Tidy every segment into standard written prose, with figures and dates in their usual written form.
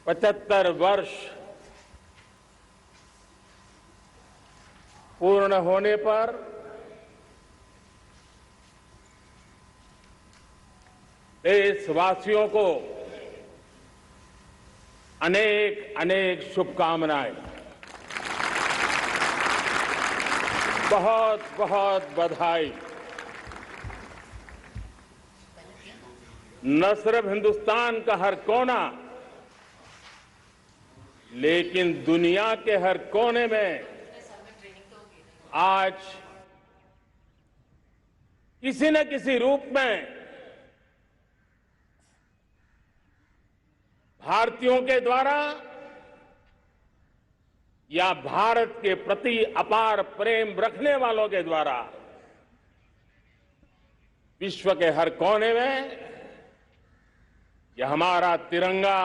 75 वर्ष पूर्ण होने पर देशवासियों को अनेक अनेक शुभकामनाएं, बहुत बहुत बधाई। न सिर्फ हिंदुस्तान का हर कोना, लेकिन दुनिया के हर कोने में आज किसी न किसी रूप में भारतीयों के द्वारा या भारत के प्रति अपार प्रेम रखने वालों के द्वारा विश्व के हर कोने में यह हमारा तिरंगा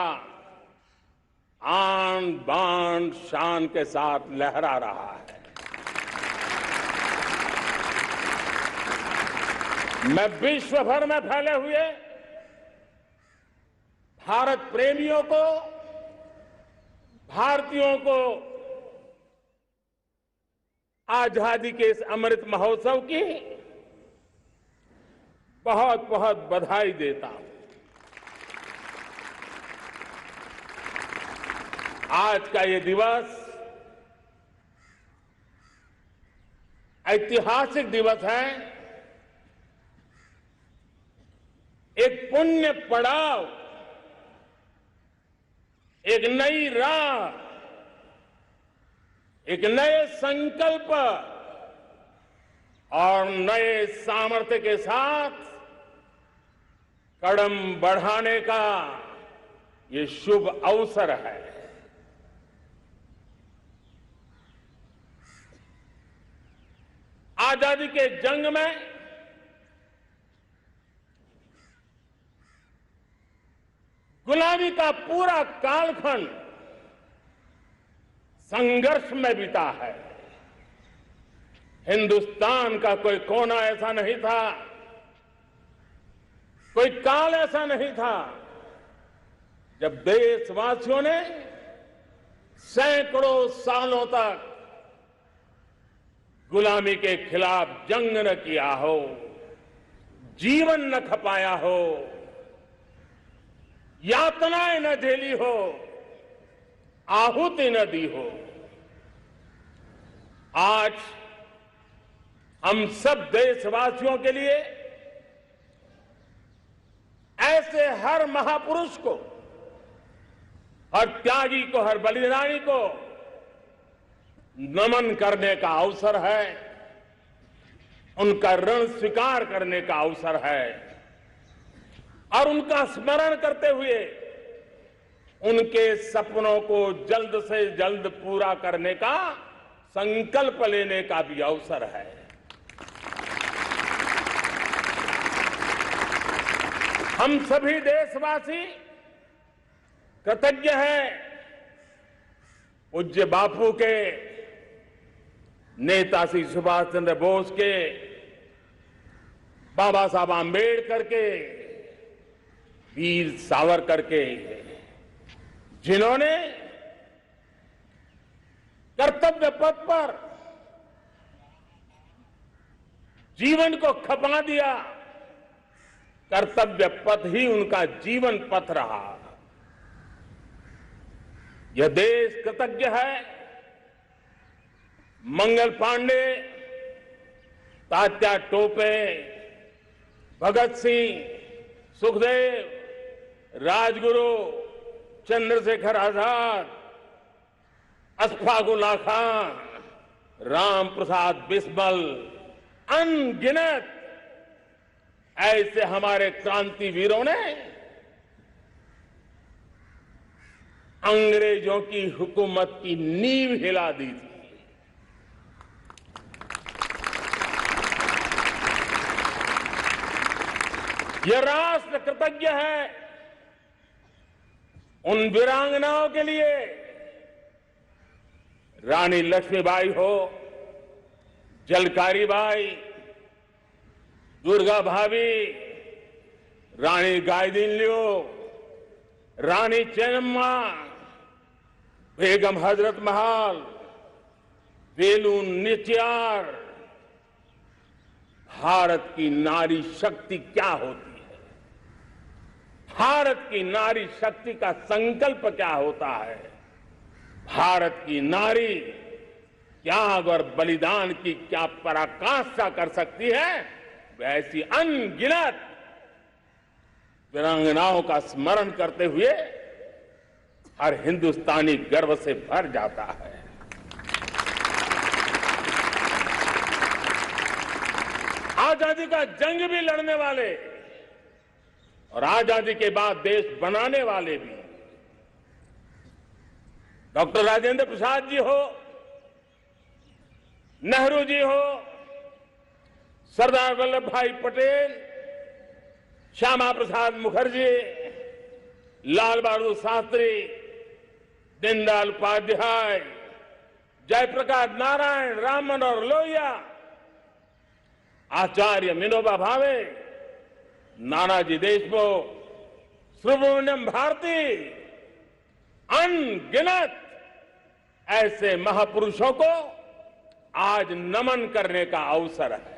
आन बान शान के साथ लहरा रहा है। मैं विश्व भर में फैले हुए भारत प्रेमियों को, भारतीयों को आजादी के इस अमृत महोत्सव की बहुत बहुत बधाई देता हूं। आज का ये दिवस ऐतिहासिक दिवस है। एक पुण्य पड़ाव, एक नई राह, एक नए संकल्प और नए सामर्थ्य के साथ कदम बढ़ाने का ये शुभ अवसर है। आजादी के जंग में गुलामी का पूरा कालखंड संघर्ष में बीता है। हिंदुस्तान का कोई कोना ऐसा नहीं था, कोई काल ऐसा नहीं था जब देशवासियों ने सैकड़ों सालों तक गुलामी के खिलाफ जंग न किया हो, जीवन न खपाया हो, यातनाएं न झेली हो, आहुति न दी हो। आज हम सब देशवासियों के लिए ऐसे हर महापुरुष को, हर त्यागी को, हर बलिदानी को नमन करने का अवसर है, उनका ऋण स्वीकार करने का अवसर है और उनका स्मरण करते हुए उनके सपनों को जल्द से जल्द पूरा करने का संकल्प लेने का भी अवसर है। हम सभी देशवासी कृतज्ञ हैं पूज्य बापू के, नेताजी सुभाष चंद्र बोस के, बाबा साहब आंबेडकर के, वीर सावरकर के, जिन्होंने कर्तव्य पथ पर जीवन को खपा दिया। कर्तव्य पथ ही उनका जीवन पथ रहा। यह देश कृतज्ञ है मंगल पांडे, तात्या टोपे, भगत सिंह, सुखदेव, राजगुरु, चंद्रशेखर आजाद, अशफाक उल्लाह खान, राम प्रसाद बिस्मिल, अनगिनत ऐसे हमारे क्रांति वीरों ने अंग्रेजों की हुकूमत की नींव हिला दी थी। यह राष्ट्र कृतज्ञ है उन वीरांगनाओं के लिए, रानी लक्ष्मीबाई हो, झलकारी बाई, दुर्गा भाभी, रानी गाइदिन्ल्यू, रानी चेन्नम्मा, बेगम हजरत महल, वेलु नाचियार। भारत की नारी शक्ति क्या होती है, भारत की नारी शक्ति का संकल्प क्या होता है, भारत की नारी त्याग और बलिदान की क्या पराकाष्ठा कर सकती है, वैसी अनगिनत वीरांगनाओं का स्मरण करते हुए हर हिंदुस्तानी गर्व से भर जाता है। आजादी का जंग भी लड़ने वाले और आजादी के बाद देश बनाने वाले भी, डॉक्टर राजेंद्र प्रसाद जी हो, नेहरू जी हो, सरदार वल्लभ भाई पटेल, श्यामा प्रसाद मुखर्जी, लाल बहादुर शास्त्री, दीनदयाल उपाध्याय, जयप्रकाश नारायण, राम मनोहर लोहिया, आचार्य विनोबा भावे, नानाजी देशमुख, सुब्रमण्यम भारती, अनगिनत ऐसे महापुरुषों को आज नमन करने का अवसर है।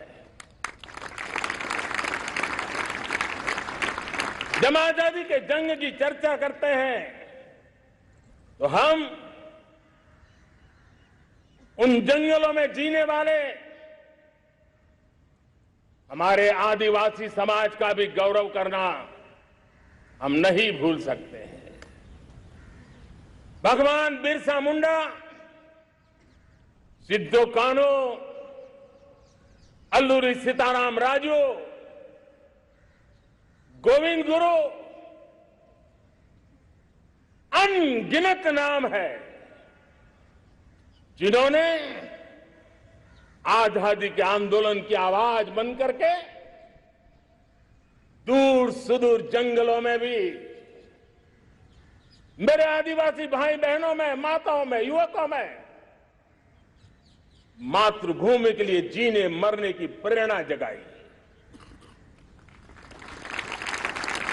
जब आजादी के जंग की चर्चा करते हैं तो हम उन जंगलों में जीने वाले हमारे आदिवासी समाज का भी गौरव करना हम नहीं भूल सकते हैं। भगवान बिरसा मुंडा, सिद्धो कान्हू, अल्लूरी सीताराम राजू, गोविंद गुरु, अनगिनत नाम है जिन्होंने आजादी के आंदोलन की आवाज बन करके दूर सुदूर जंगलों में भी मेरे आदिवासी भाई बहनों में, माताओं में, युवकों में मातृभूमि के लिए जीने मरने की प्रेरणा जगाई।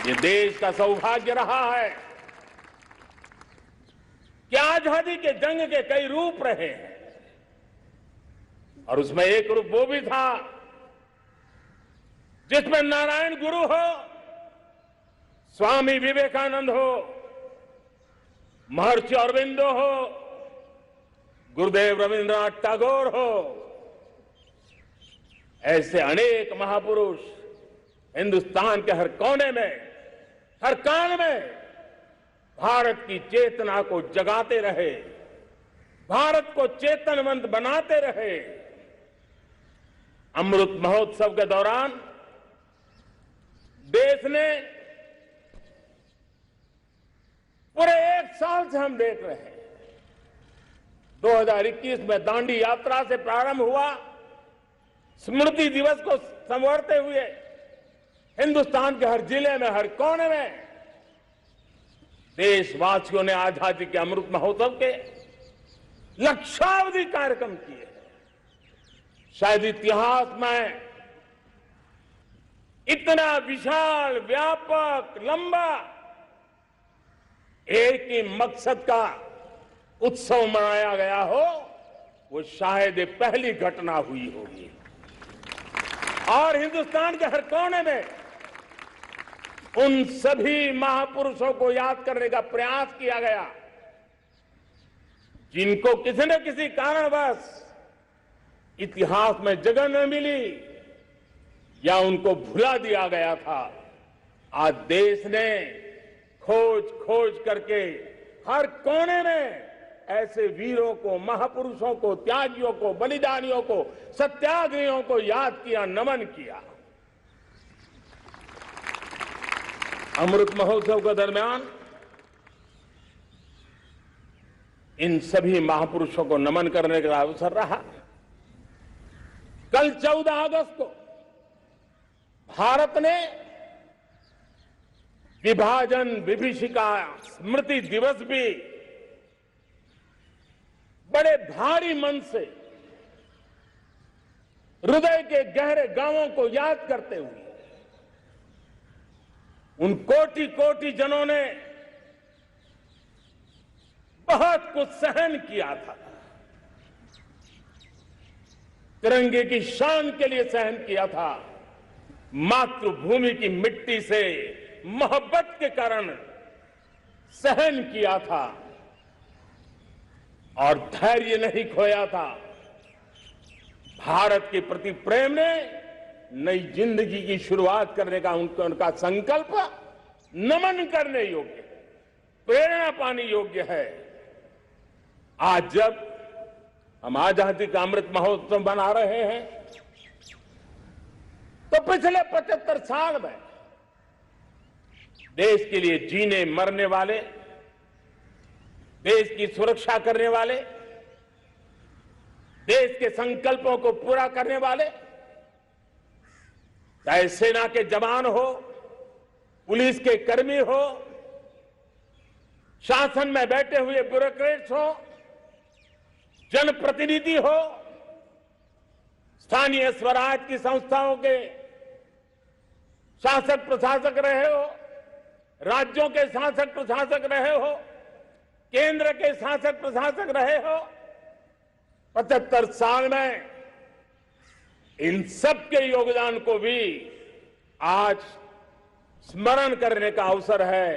ये देश का सौभाग्य रहा है कि आजादी के जंग के कई रूप रहे हैं और उसमें एक रूप वो भी था जिसमें नारायण गुरु हो, स्वामी विवेकानंद हो, महर्षि अरविंदो हो, गुरुदेव रविंद्रनाथ टैगोर हो, ऐसे अनेक महापुरुष हिंदुस्तान के हर कोने में, हर काल में भारत की चेतना को जगाते रहे, भारत को चेतनवंत बनाते रहे। अमृत महोत्सव के दौरान देश ने पूरे एक साल से हम देख रहे हैं, 2021 में दांडी यात्रा से प्रारंभ हुआ, स्मृति दिवस को संवारते हुए हिंदुस्तान के हर जिले में, हर कोने में देशवासियों ने आजादी के अमृत महोत्सव के लक्षावधि कार्यक्रम किए। शायद इतिहास में इतना विशाल, व्यापक, लंबा एक ही मकसद का उत्सव मनाया गया हो, वो शायद ये पहली घटना हुई होगी। और हिंदुस्तान के हर कोने में उन सभी महापुरुषों को याद करने का प्रयास किया गया जिनको किसी न किसी कारणवश इतिहास में जगह न मिली या उनको भुला दिया गया था। आज देश ने खोज खोज करके हर कोने में ऐसे वीरों को, महापुरुषों को, त्यागियों को, बलिदानियों को, सत्याग्रहियों को याद किया, नमन किया। अमृत महोत्सव के दरमियान इन सभी महापुरुषों को नमन करने का अवसर रहा। कल 14 अगस्त को भारत ने विभाजन विभीषिका स्मृति दिवस भी बड़े भारी मन से हृदय के गहरे गांवों को याद करते हुए उन कोटि कोटि जनों ने बहुत कुछ सहन किया था, तिरंगे की शान के लिए सहन किया था, मातृभूमि की मिट्टी से मोहब्बत के कारण सहन किया था और धैर्य नहीं खोया था। भारत के प्रति प्रेम ने नई जिंदगी की शुरुआत करने का उनका संकल्प नमन करने योग्य, प्रेरणा पाने योग्य है। आज जब हम आजादी का अमृत महोत्सव मना रहे हैं तो पिछले 75 साल में देश के लिए जीने मरने वाले, देश की सुरक्षा करने वाले, देश के संकल्पों को पूरा करने वाले, चाहे सेना के जवान हो, पुलिस के कर्मी हो, शासन में बैठे हुए ब्यूरोक्रेट्स हो, जनप्रतिनिधि हो, स्थानीय स्वराज की संस्थाओं के शासक प्रशासक रहे हो, राज्यों के शासक प्रशासक रहे हो, केंद्र के शासक प्रशासक रहे हो, 75 साल में इन सब के योगदान को भी आज स्मरण करने का अवसर है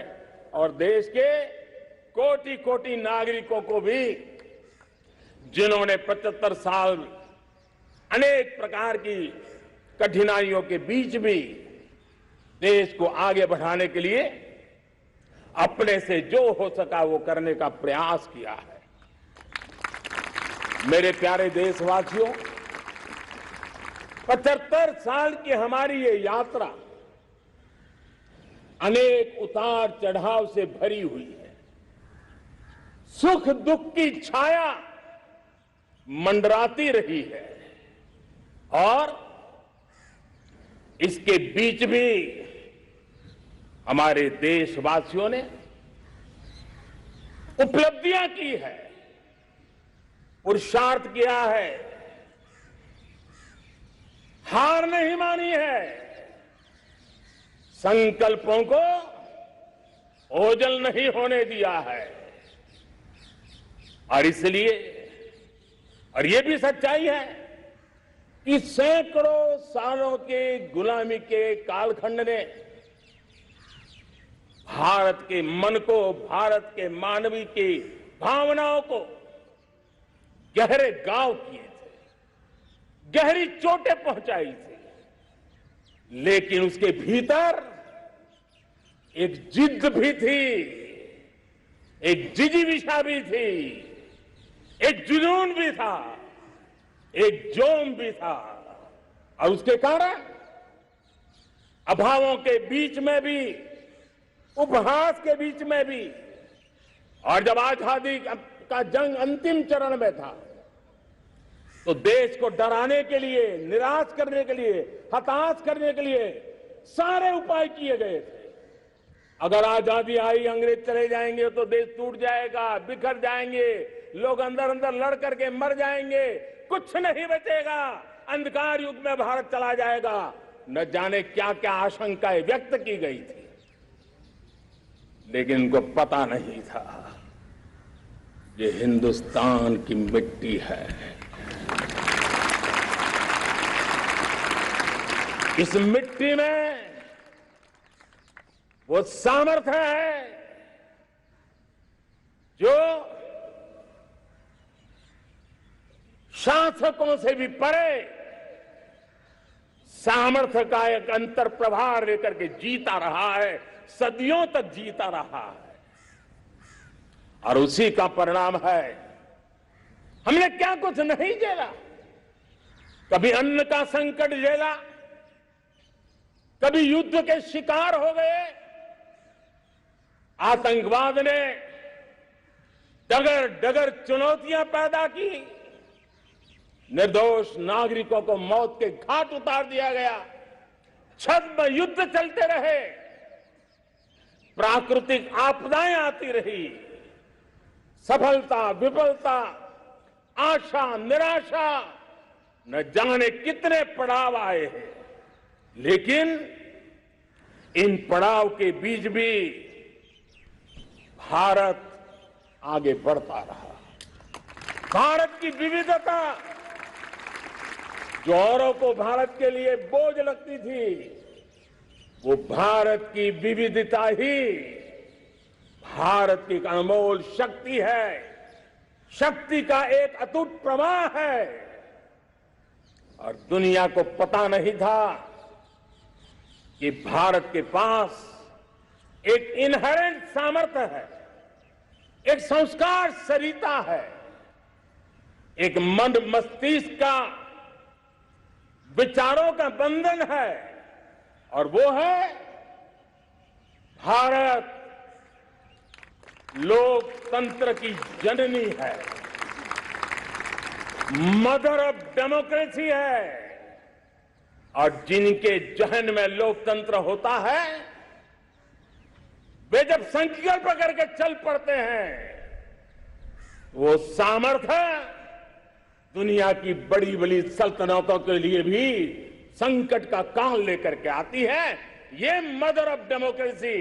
और देश के कोटि कोटि नागरिकों को भी, जिन्होंने 75 साल अनेक प्रकार की कठिनाइयों के बीच भी देश को आगे बढ़ाने के लिए अपने से जो हो सका वो करने का प्रयास किया है। मेरे प्यारे देशवासियों, 75 साल की हमारी ये यात्रा अनेक उतार चढ़ाव से भरी हुई है। सुख दुख की छाया मंडराती रही है और इसके बीच भी हमारे देशवासियों ने उपलब्धियां की है, पुरुषार्थ किया है, हार नहीं मानी है, संकल्पों को ओझल नहीं होने दिया है। और इसलिए, और ये भी सच्चाई है कि सैकड़ों सालों के गुलामी के कालखंड ने भारत के मन को, भारत के मानवीय की भावनाओं को गहरे घाव किए थे, गहरी चोटें पहुंचाई थी, लेकिन उसके भीतर एक जिद भी थी, एक जिजीविषा भी थी, एक जुनून भी था, एक जोम भी था। और उसके कारण अभावों के बीच में भी, उपहास के बीच में भी, और जब आजादी का जंग अंतिम चरण में था तो देश को डराने के लिए, निराश करने के लिए, हताश करने के लिए सारे उपाय किए गए थे। अगर आजादी आई, अंग्रेज चले जाएंगे तो देश टूट जाएगा, बिखर जाएंगे, लोग अंदर अंदर लड़ करके मर जाएंगे, कुछ नहीं बचेगा, अंधकार युग में भारत चला जाएगा। न जाने क्या क्या आशंकाएं व्यक्त की गई थी, लेकिन उनको पता नहीं था ये हिंदुस्तान की मिट्टी है, इस मिट्टी में वो सामर्थ्य है जो शासकों से भी परे सामर्थ्य का एक अंतर प्रभार लेकर के जीता रहा है, सदियों तक जीता रहा है। और उसी का परिणाम है, हमने क्या कुछ नहीं झेला। कभी अन्न का संकट झेला, कभी युद्ध के शिकार हो गए, आतंकवाद ने डगर डगर चुनौतियां पैदा की, निर्दोष नागरिकों को मौत के घाट उतार दिया गया, छद्म युद्ध चलते रहे, प्राकृतिक आपदाएं आती रही, सफलता विफलता, आशा निराशा, न जाने कितने पड़ाव आए हैं, लेकिन इन पड़ाव के बीच भी भारत आगे बढ़ता रहा। भारत की विविधता जो औरों को भारत के लिए बोझ लगती थी, वो भारत की विविधता ही भारत की एक अनमोल शक्ति है, शक्ति का एक अटूट प्रवाह है। और दुनिया को पता नहीं था कि भारत के पास एक इनहेरेंट सामर्थ्य है, एक संस्कार सरिता है, एक मन मस्तिष्क का विचारों का बंधन है, और वो है भारत लोकतंत्र की जननी है, मदर ऑफ डेमोक्रेसी है। और जिनके जहन में लोकतंत्र होता है, वे जब संकल्प करके चल पड़ते हैं, वो सामर्थ्य दुनिया की बड़ी बड़ी सल्तनतों के लिए भी संकट का काल लेकर के आती है। ये मदर ऑफ डेमोक्रेसी,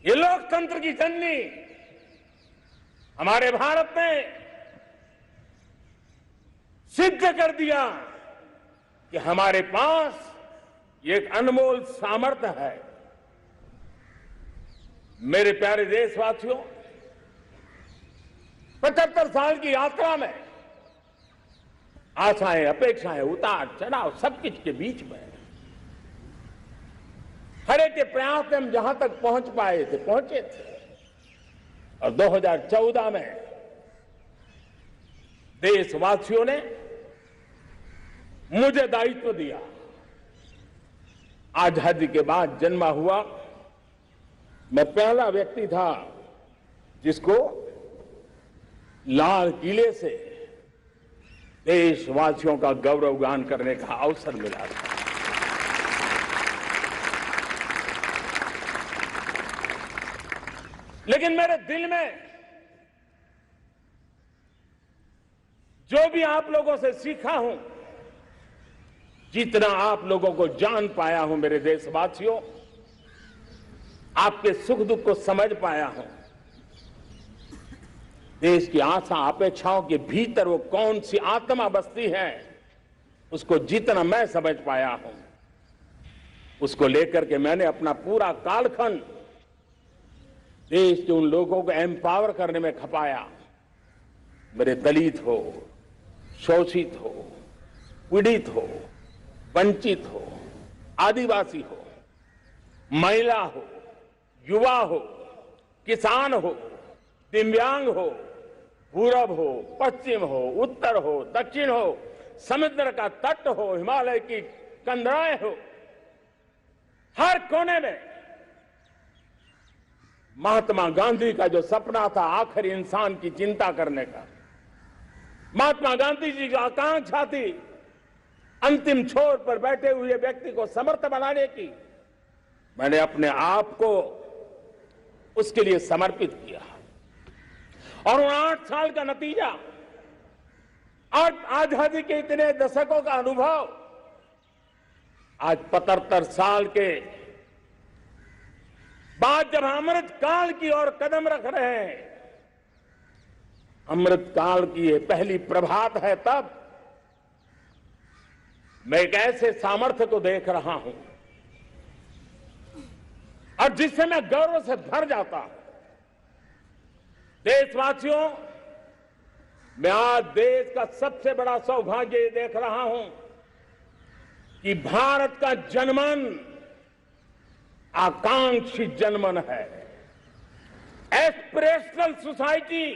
ये लोकतंत्र की जननी हमारे भारत ने सिद्ध कर दिया कि हमारे पास ये एक अनमोल सामर्थ्य है। मेरे प्यारे देशवासियों, 75 साल की यात्रा में आशाएं, अपेक्षाएं, उतार चढ़ाव सब कुछ के बीच में हर एक के प्रयास से हम जहां तक पहुंच पाए थे, पहुंचे थे। और 2014 में देशवासियों ने मुझे दायित्व दिया। आजादी के बाद जन्मा हुआ मैं पहला व्यक्ति था जिसको लाल किले से देशवासियों का गौरवगान करने का अवसर मिला था। लेकिन मेरे दिल में जो भी आप लोगों से सीखा हूं, जितना आप लोगों को जान पाया हूं मेरे देशवासियों, आपके सुख दुख को समझ पाया हूं, देश की आशा अपेक्षाओं के भीतर वो कौन सी आत्मा बसती है, उसको जितना मैं समझ पाया हूं, उसको लेकर के मैंने अपना पूरा कालखंड देश के उन लोगों को एम्पावर करने में खपाया। मेरे दलित हो, शोषित हो, पीड़ित हो, वंचित हो, आदिवासी हो, महिला हो, युवा हो, किसान हो, दिव्यांग हो, पूरब हो, पश्चिम हो, उत्तर हो, दक्षिण हो, समुद्र का तट हो, हिमालय की कंदराएं हो, हर कोने में महात्मा गांधी का जो सपना था आखिर इंसान की चिंता करने का, महात्मा गांधी जी की आकांक्षा थी अंतिम छोर पर बैठे हुए व्यक्ति को समर्थ बनाने की, मैंने अपने आप को उसके लिए समर्पित किया। और उन 8 साल का नतीजा, आजादी के इतने दशकों का अनुभव, आज 75 साल के बाद जब अमृत काल की ओर कदम रख रहे हैं, अमृत काल की ये पहली प्रभात है, तब मैं एक ऐसे सामर्थ्य को देख रहा हूं और जिससे मैं गर्व से भर जाता हूं। देशवासियों, मैं आज देश का सबसे बड़ा सौभाग्य ये देख रहा हूं कि भारत का जनमन आकांक्षी जनमन है, एस्पिरेशनल सोसाइटी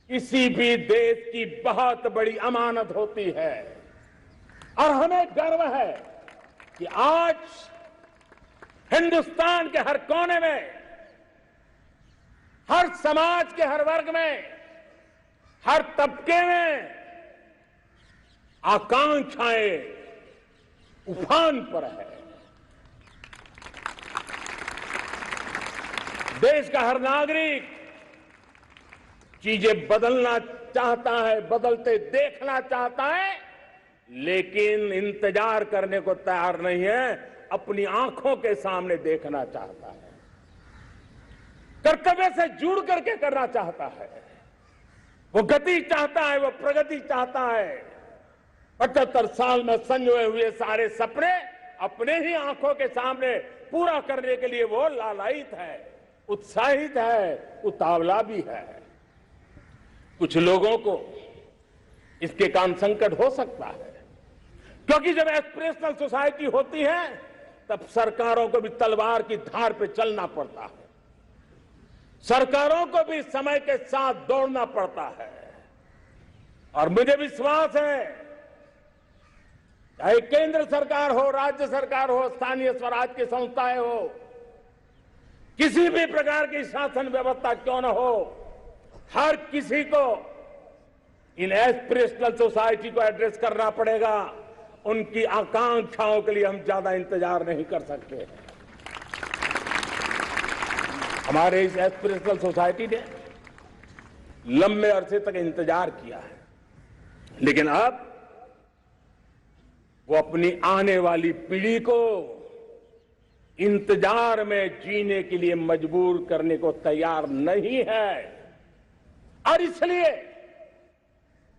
किसी भी देश की बहुत बड़ी अमानत होती है। और हमें गर्व है कि आज हिंदुस्तान के हर कोने में, हर समाज के हर वर्ग में, हर तबके में आकांक्षाएं उफान पर है। देश का हर नागरिक चीजें बदलना चाहता है, बदलते देखना चाहता है, लेकिन इंतजार करने को तैयार नहीं है, अपनी आंखों के सामने देखना चाहता है, कर्तव्य से जुड़ करके करना चाहता है, वो गति चाहता है, वो प्रगति चाहता है। 75 साल में संजोए हुए सारे सपने अपने ही आंखों के सामने पूरा करने के लिए वो लालायित है, उत्साहित है, उतावला भी है। कुछ लोगों को इसके कारण संकट हो सकता है, क्योंकि जब एस्पिरेशनल सोसाइटी होती है तब सरकारों को भी तलवार की धार पे चलना पड़ता है, सरकारों को भी समय के साथ दौड़ना पड़ता है। और मुझे विश्वास है, चाहे केंद्र सरकार हो, राज्य सरकार हो, स्थानीय स्वराज की संस्थाएं हो, किसी भी प्रकार की शासन व्यवस्था क्यों न हो, हर किसी को इन एस्पिरेशनल सोसाइटी को एड्रेस करना पड़ेगा। उनकी आकांक्षाओं के लिए हम ज्यादा इंतजार नहीं कर सकते। हमारे इस एस्पिरेशनल सोसाइटी ने लंबे अरसे तक इंतजार किया है, लेकिन अब वो अपनी आने वाली पीढ़ी को इंतजार में जीने के लिए मजबूर करने को तैयार नहीं है। और इसलिए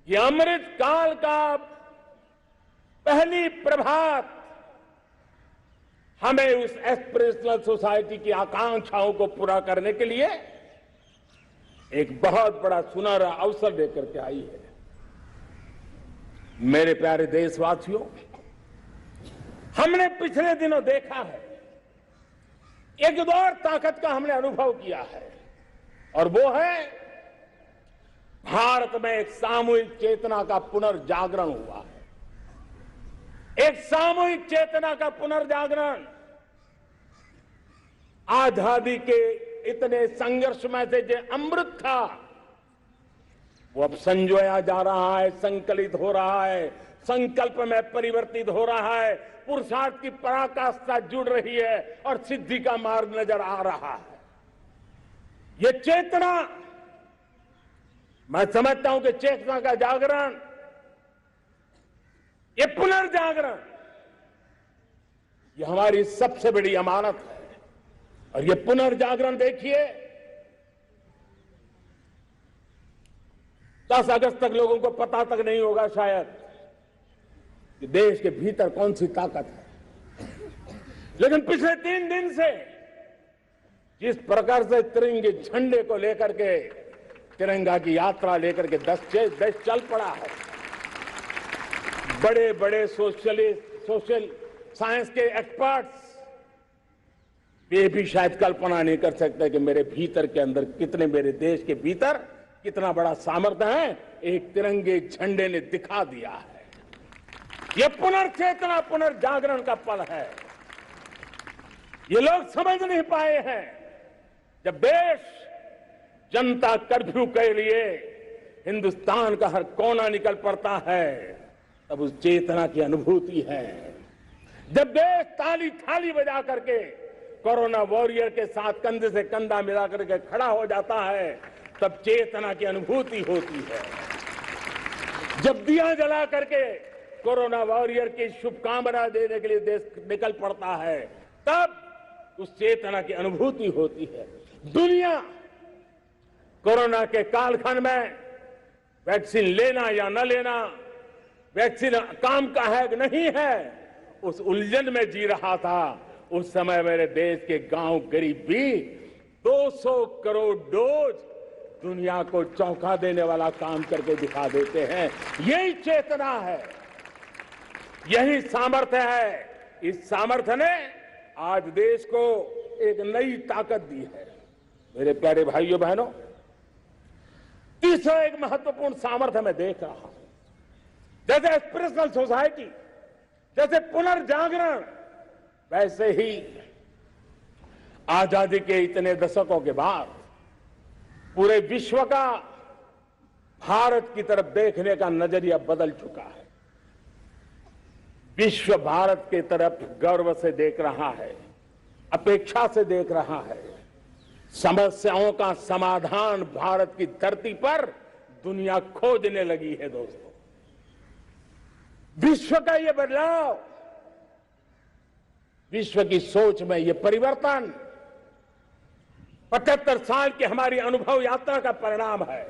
ये अमृत काल का पहली प्रभात हमें उस एस्पिरेशनल सोसाइटी की आकांक्षाओं को पूरा करने के लिए एक बहुत बड़ा सुनहरा अवसर देकर के आई है। मेरे प्यारे देशवासियों, हमने पिछले दिनों देखा है, एक और ताकत का हमने अनुभव किया है, और वो है भारत में एक सामूहिक चेतना का पुनर्जागरण हुआ है। एक सामूहिक चेतना का पुनर्जागरण आजादी के इतने संघर्ष में से जो अमृत था वो अब संजोया जा रहा है, संकलित हो रहा है, संकल्प में परिवर्तित हो रहा है, पुरुषार्थ की पराकाष्ठा जुड़ रही है और सिद्धि का मार्ग नजर आ रहा है। ये चेतना, मैं समझता हूं कि चेतना का जागरण, ये पुनर्जागरण, ये हमारी सबसे बड़ी अमानत है। और ये पुनर्जागरण देखिए, 10 अगस्त तक लोगों को पता तक नहीं होगा शायद कि देश के भीतर कौन सी ताकत है, लेकिन पिछले 3 दिन से जिस प्रकार से तिरंगे झंडे को लेकर के, तिरंगा की यात्रा लेकर के देश चल पड़ा है, बड़े बड़े सोशल साइंस के एक्सपर्ट्स ये भी शायद कल्पना नहीं कर सकते कि मेरे भीतर के अंदर कितने, मेरे देश के भीतर कितना बड़ा सामर्थ्य है, एक तिरंगे झंडे ने दिखा दिया है। यह पुनर्चेतना, पुनर्जागरण का पल है। ये लोग समझ नहीं पाए हैं, जब देश जनता कर्फ्यू के लिए हिंदुस्तान का हर कोना निकल पड़ता है, तब उस चेतना की अनुभूति है। जब देश ताली थाली बजा करके कोरोना वॉरियर के साथ कंधे से कंधा मिला करके खड़ा हो जाता है, तब चेतना की अनुभूति होती है। जब दिया जला करके कोरोना वॉरियर की शुभकामना देने के लिए देश निकल पड़ता है, तब उस चेतना की अनुभूति होती है। दुनिया कोरोना के कालखंड में वैक्सीन लेना या न लेना, वैक्सीन काम का है कि नहीं है, उस उलझन में जी रहा था। उस समय मेरे देश के गांव गरीब भी 200 करोड़ डोज दुनिया को चौंका देने वाला काम करके दिखा देते हैं। यही चेतना है, यही सामर्थ्य है। इस सामर्थ्य ने आज देश को एक नई ताकत दी है। मेरे प्यारे भाइयों बहनों, तीसरा एक महत्वपूर्ण सामर्थ्य मैं देख रहा हूं, जैसे एस्पिरेशनल सोसाइटी, जैसे पुनर्जागरण, वैसे ही आजादी के इतने दशकों के बाद पूरे विश्व का भारत की तरफ देखने का नजरिया बदल चुका है। विश्व भारत की तरफ गर्व से देख रहा है, अपेक्षा से देख रहा है। समस्याओं का समाधान भारत की धरती पर दुनिया खोजने लगी है। दोस्तों, विश्व का ये बदलाव, विश्व की सोच में ये परिवर्तन 75 साल की हमारी अनुभव यात्रा का परिणाम है।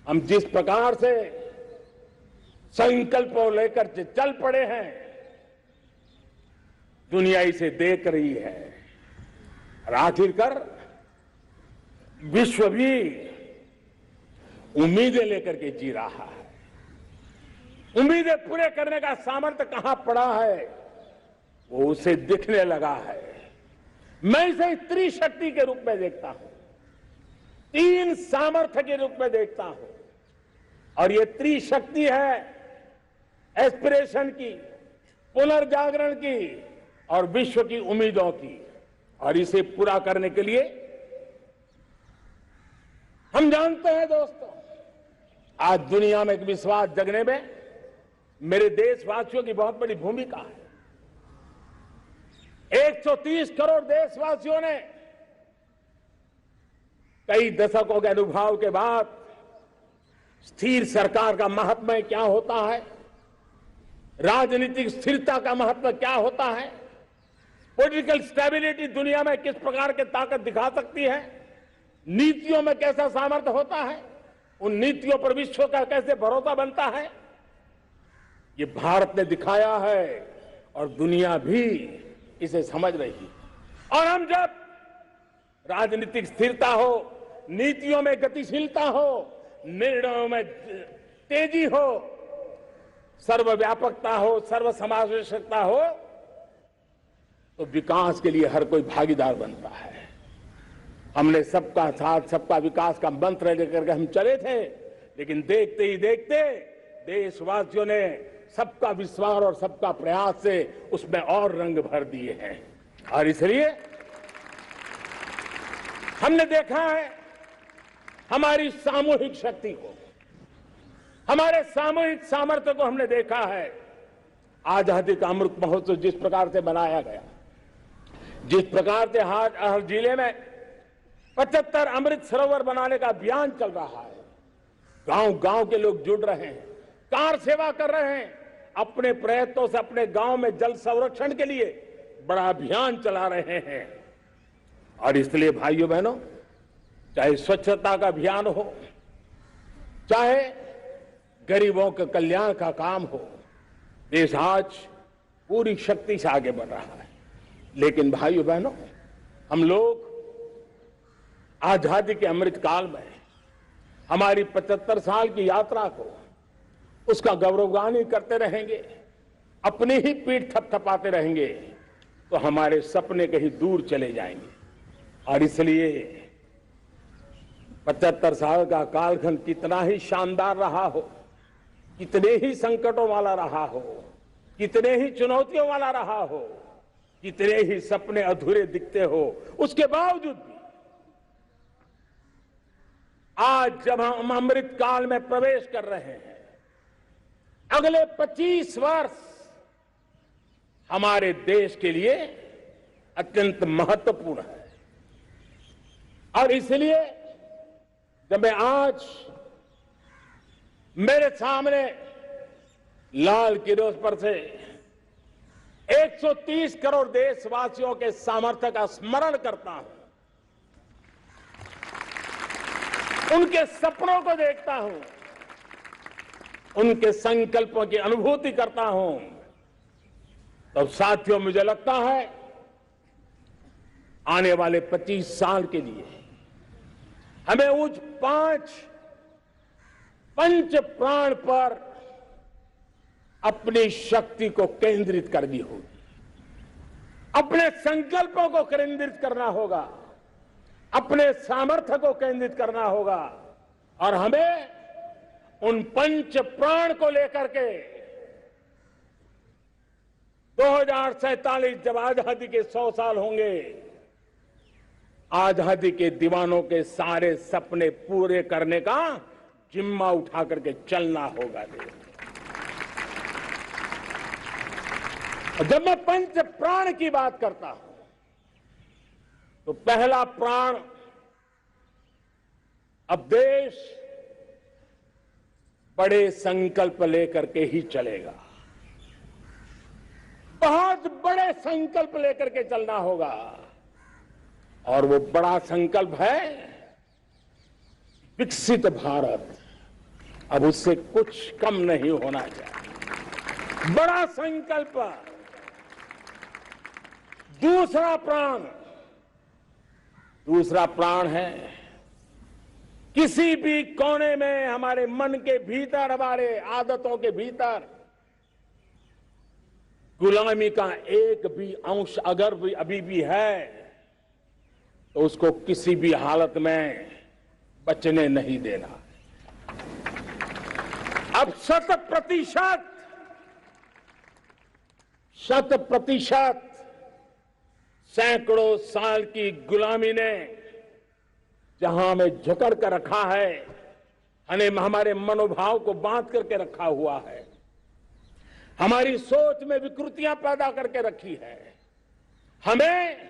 हम जिस प्रकार से संकल्पों लेकर चल पड़े हैं, दुनिया इसे देख रही है और आखिरकार विश्व भी उम्मीदें लेकर के जी रहा है। उम्मीदें पूरे करने का सामर्थ्य कहां पड़ा है, वो उसे दिखने लगा है। मैं इसे त्रिशक्ति के रूप में देखता हूं, 3 सामर्थ्य के रूप में देखता हूं। और ये त्रिशक्ति है एस्पिरेशन की, पुनर्जागरण की और विश्व की उम्मीदों की। और इसे पूरा करने के लिए हम जानते हैं दोस्तों, आज दुनिया में एक विश्वास जगने में मेरे देशवासियों की बहुत बड़ी भूमिका है। 130 करोड़ देशवासियों ने कई दशकों के अनुभव के बाद स्थिर सरकार का महत्व क्या होता है, राजनीतिक स्थिरता का महत्व क्या होता है, पॉलिटिकल स्टेबिलिटी दुनिया में किस प्रकार की ताकत दिखा सकती है, नीतियों में कैसा सामर्थ्य होता है, उन नीतियों पर विश्व का कैसे भरोसा बनता है, ये भारत ने दिखाया है और दुनिया भी इसे समझ रही है। और हम जब राजनीतिक स्थिरता हो, नीतियों में गतिशीलता हो, निर्णयों में तेजी हो, सर्वव्यापकता हो, सर्वसमावेशकता हो, तो विकास के लिए हर कोई भागीदार बनता है। हमने सबका साथ सबका विकास का मंत्र लेकर के हम चले थे, लेकिन देखते ही देखते देशवासियों ने सबका विश्वास और सबका प्रयास से उसमें और रंग भर दिए हैं। और इसलिए हमने देखा है हमारी सामूहिक शक्ति को, हमारे सामूहिक सामर्थ्य को हमने देखा है। आजादी का अमृत महोत्सव जिस प्रकार से मनाया गया, जिस प्रकार से हर जिले में 75 अमृत सरोवर बनाने का अभियान चल रहा है, गांव गांव के लोग जुड़ रहे हैं, कार सेवा कर रहे हैं, अपने प्रयत्नों से अपने गांव में जल संरक्षण के लिए बड़ा अभियान चला रहे हैं। और इसलिए भाइयों बहनों, चाहे स्वच्छता का अभियान हो, चाहे गरीबों के कल्याण का काम हो, देश आज पूरी शक्ति से आगे बढ़ रहा है। लेकिन भाइयों बहनों, हम लोग आजादी के अमृत काल में हमारी 75 साल की यात्रा को, उसका गौरवगान करते रहेंगे, अपनी ही पीठ थपथपाते रहेंगे, तो हमारे सपने कहीं दूर चले जाएंगे। और इसलिए 75 साल का कालखंड कितना ही शानदार रहा हो, कितने ही संकटों वाला रहा हो, कितने ही चुनौतियों वाला रहा हो, कितने ही सपने अधूरे दिखते हो, उसके बावजूद भी आज जब हम अमृत काल में प्रवेश कर रहे हैं, अगले 25 वर्ष हमारे देश के लिए अत्यंत महत्वपूर्ण है। और इसलिए जब मैं आज मेरे सामने लाल किले पर से 130 करोड़ देशवासियों के सामर्थ्य का स्मरण करता हूं, उनके सपनों को देखता हूं, उनके संकल्पों की अनुभूति करता हूं, तब साथियों मुझे लगता है आने वाले 25 साल के लिए हमें उस 5 पंच प्राण पर अपनी शक्ति को केंद्रित करनी होगी, अपने संकल्पों को केंद्रित करना होगा, अपने सामर्थ्य को केंद्रित करना होगा। और हमें उन पंच प्राण को लेकर के 2047 जब आजादी के 100 साल होंगे, आजादी के दीवानों के सारे सपने पूरे करने का जिम्मा उठा करके चलना होगा। जब मैं पंच प्राण की बात करता हूं, तो पहला प्राण अब देश बड़े संकल्प लेकर के ही चलेगा। बहुत बड़े संकल्प लेकर के चलना होगा और वो बड़ा संकल्प है विकसित भारत। अब उससे कुछ कम नहीं होना चाहिए। बड़ा संकल्प। दूसरा प्राण है किसी भी कोने में हमारे मन के भीतर, हमारे आदतों के भीतर गुलामी का एक भी अंश अगर भी अभी भी है तो उसको किसी भी हालत में बचने नहीं देना। अब 100% सैकड़ों साल की गुलामी ने जहां हमें जकड़ कर रखा है, हमारे मनोभाव को बांध करके रखा हुआ है, हमारी सोच में विकृतियां पैदा करके रखी है, हमें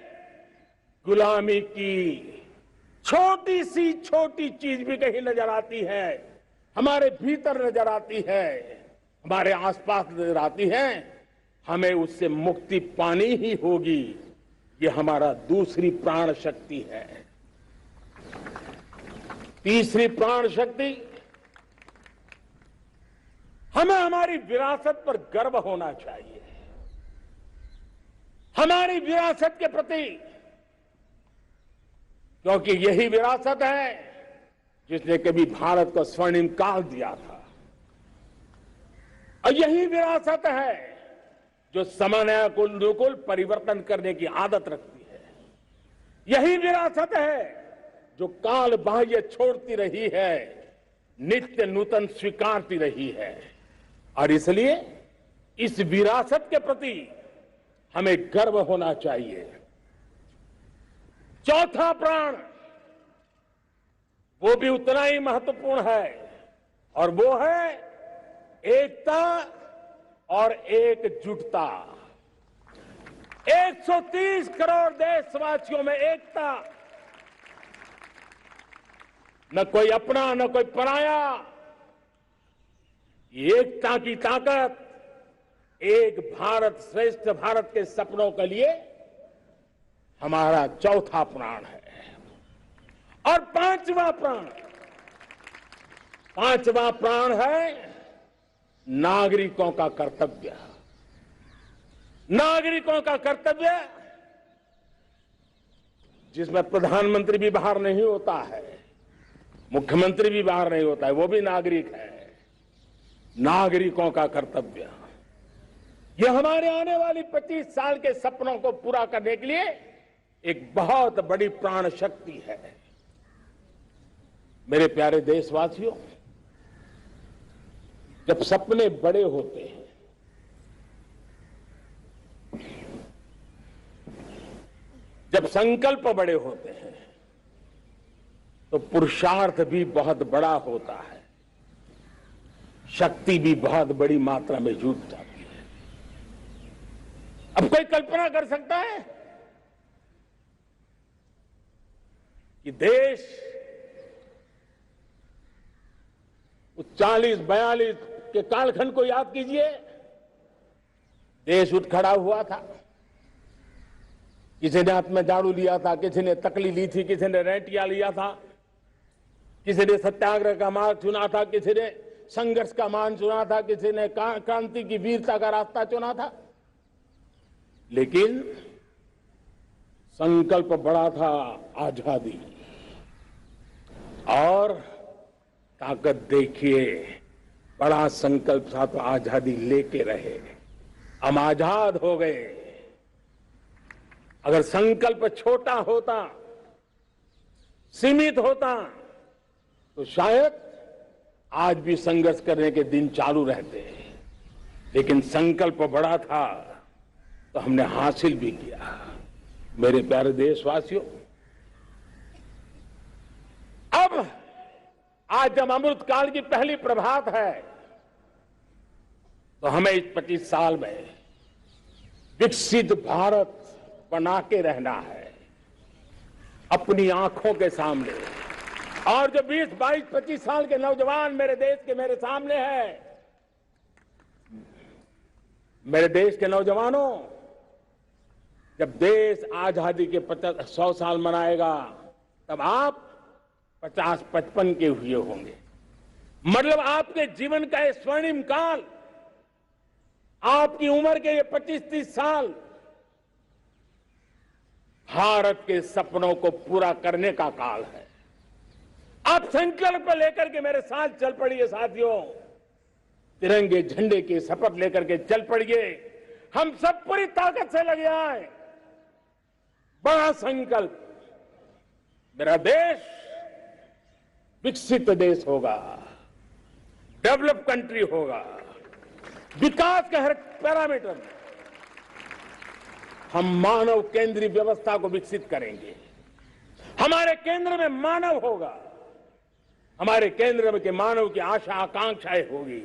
गुलामी की छोटी सी छोटी चीज भी कहीं नजर आती है, हमारे भीतर नजर आती है, हमारे आसपास नजर आती है, हमें उससे मुक्ति पानी ही होगी। ये हमारा दूसरी प्राण शक्ति है। तीसरी प्राण शक्ति, हमें हमारी विरासत पर गर्व होना चाहिए। हमारी विरासत के प्रति, क्योंकि यही विरासत है जिसने कभी भारत को स्वर्णिम काल दिया था, और यही विरासत है जो समय को अनुकूल परिवर्तन करने की आदत रखती है। यही विरासत है जो काल बाह्य छोड़ती रही है, नित्य नूतन स्वीकारती रही है। और इसलिए इस विरासत के प्रति हमें गर्व होना चाहिए। चौथा प्राण, वो भी उतना ही महत्वपूर्ण है, और वो है एकता और एकजुटता। 130 करोड़ देशवासियों में एकता, न कोई अपना न कोई पराया। एकता की ताकत एक भारत श्रेष्ठ भारत के सपनों के लिए हमारा चौथा प्राण है। और पांचवा प्राण है नागरिकों का कर्तव्य। नागरिकों का कर्तव्य जिसमें प्रधानमंत्री भी बाहर नहीं होता है, मुख्यमंत्री भी बाहर नहीं होता है, वो भी नागरिक है। नागरिकों का कर्तव्य, यह हमारे आने वाली 25 साल के सपनों को पूरा करने के लिए एक बहुत बड़ी प्राण शक्ति है। मेरे प्यारे देशवासियों, जब सपने बड़े होते हैं, जब संकल्प बड़े होते हैं, तो पुरुषार्थ भी बहुत बड़ा होता है, शक्ति भी बहुत बड़ी मात्रा में जुट जाती है। अब कोई कल्पना कर सकता है कि देश 40-42 के कालखंड को याद कीजिए। देश उठ खड़ा हुआ था, किसी ने हाथ में झाड़ू लिया था, किसी ने तकली ली थी, किसी ने रेंटिया लिया था, किसी ने सत्याग्रह का मार्ग चुना था, किसी ने संघर्ष का मान चुना था, किसी ने क्रांति की वीरता का रास्ता चुना था। लेकिन संकल्प बड़ा था आजादी, और ताकत देखिए, बड़ा संकल्प था तो आजादी लेके रहे। हम आजाद हो गए। अगर संकल्प छोटा होता, सीमित होता, तो शायद आज भी संघर्ष करने के दिन चालू रहते। लेकिन संकल्प बड़ा था तो हमने हासिल भी किया। मेरे प्यारे देशवासियों, अब आज जब अमृत काल की पहली प्रभात है, तो हमें इस 25 साल में विकसित भारत बना के रहना है। अपनी आंखों के सामने और जो 20, 22, 25 साल के नौजवान मेरे देश के मेरे सामने हैं, मेरे देश के नौजवानों, जब देश आजादी के 100 साल मनाएगा तब आप 50-55 के हुए होंगे। मतलब आपके जीवन का ये स्वर्णिम काल, आपकी उम्र के ये 25-30 साल भारत के सपनों को पूरा करने का काल है। आप संकल्प लेकर के मेरे साथ चल पड़िए साथियों, तिरंगे झंडे की शपथ लेकर के चल पड़िए। हम सब पूरी ताकत से लगे आए। बड़ा संकल्प, मेरा देश विकसित देश होगा, डेवलप कंट्री होगा। विकास के हर पैरामीटर में हम मानव केंद्रीय व्यवस्था को विकसित करेंगे। हमारे केंद्र में मानव होगा, हमारे केंद्र में के मानव की आशा आकांक्षाएं होगी।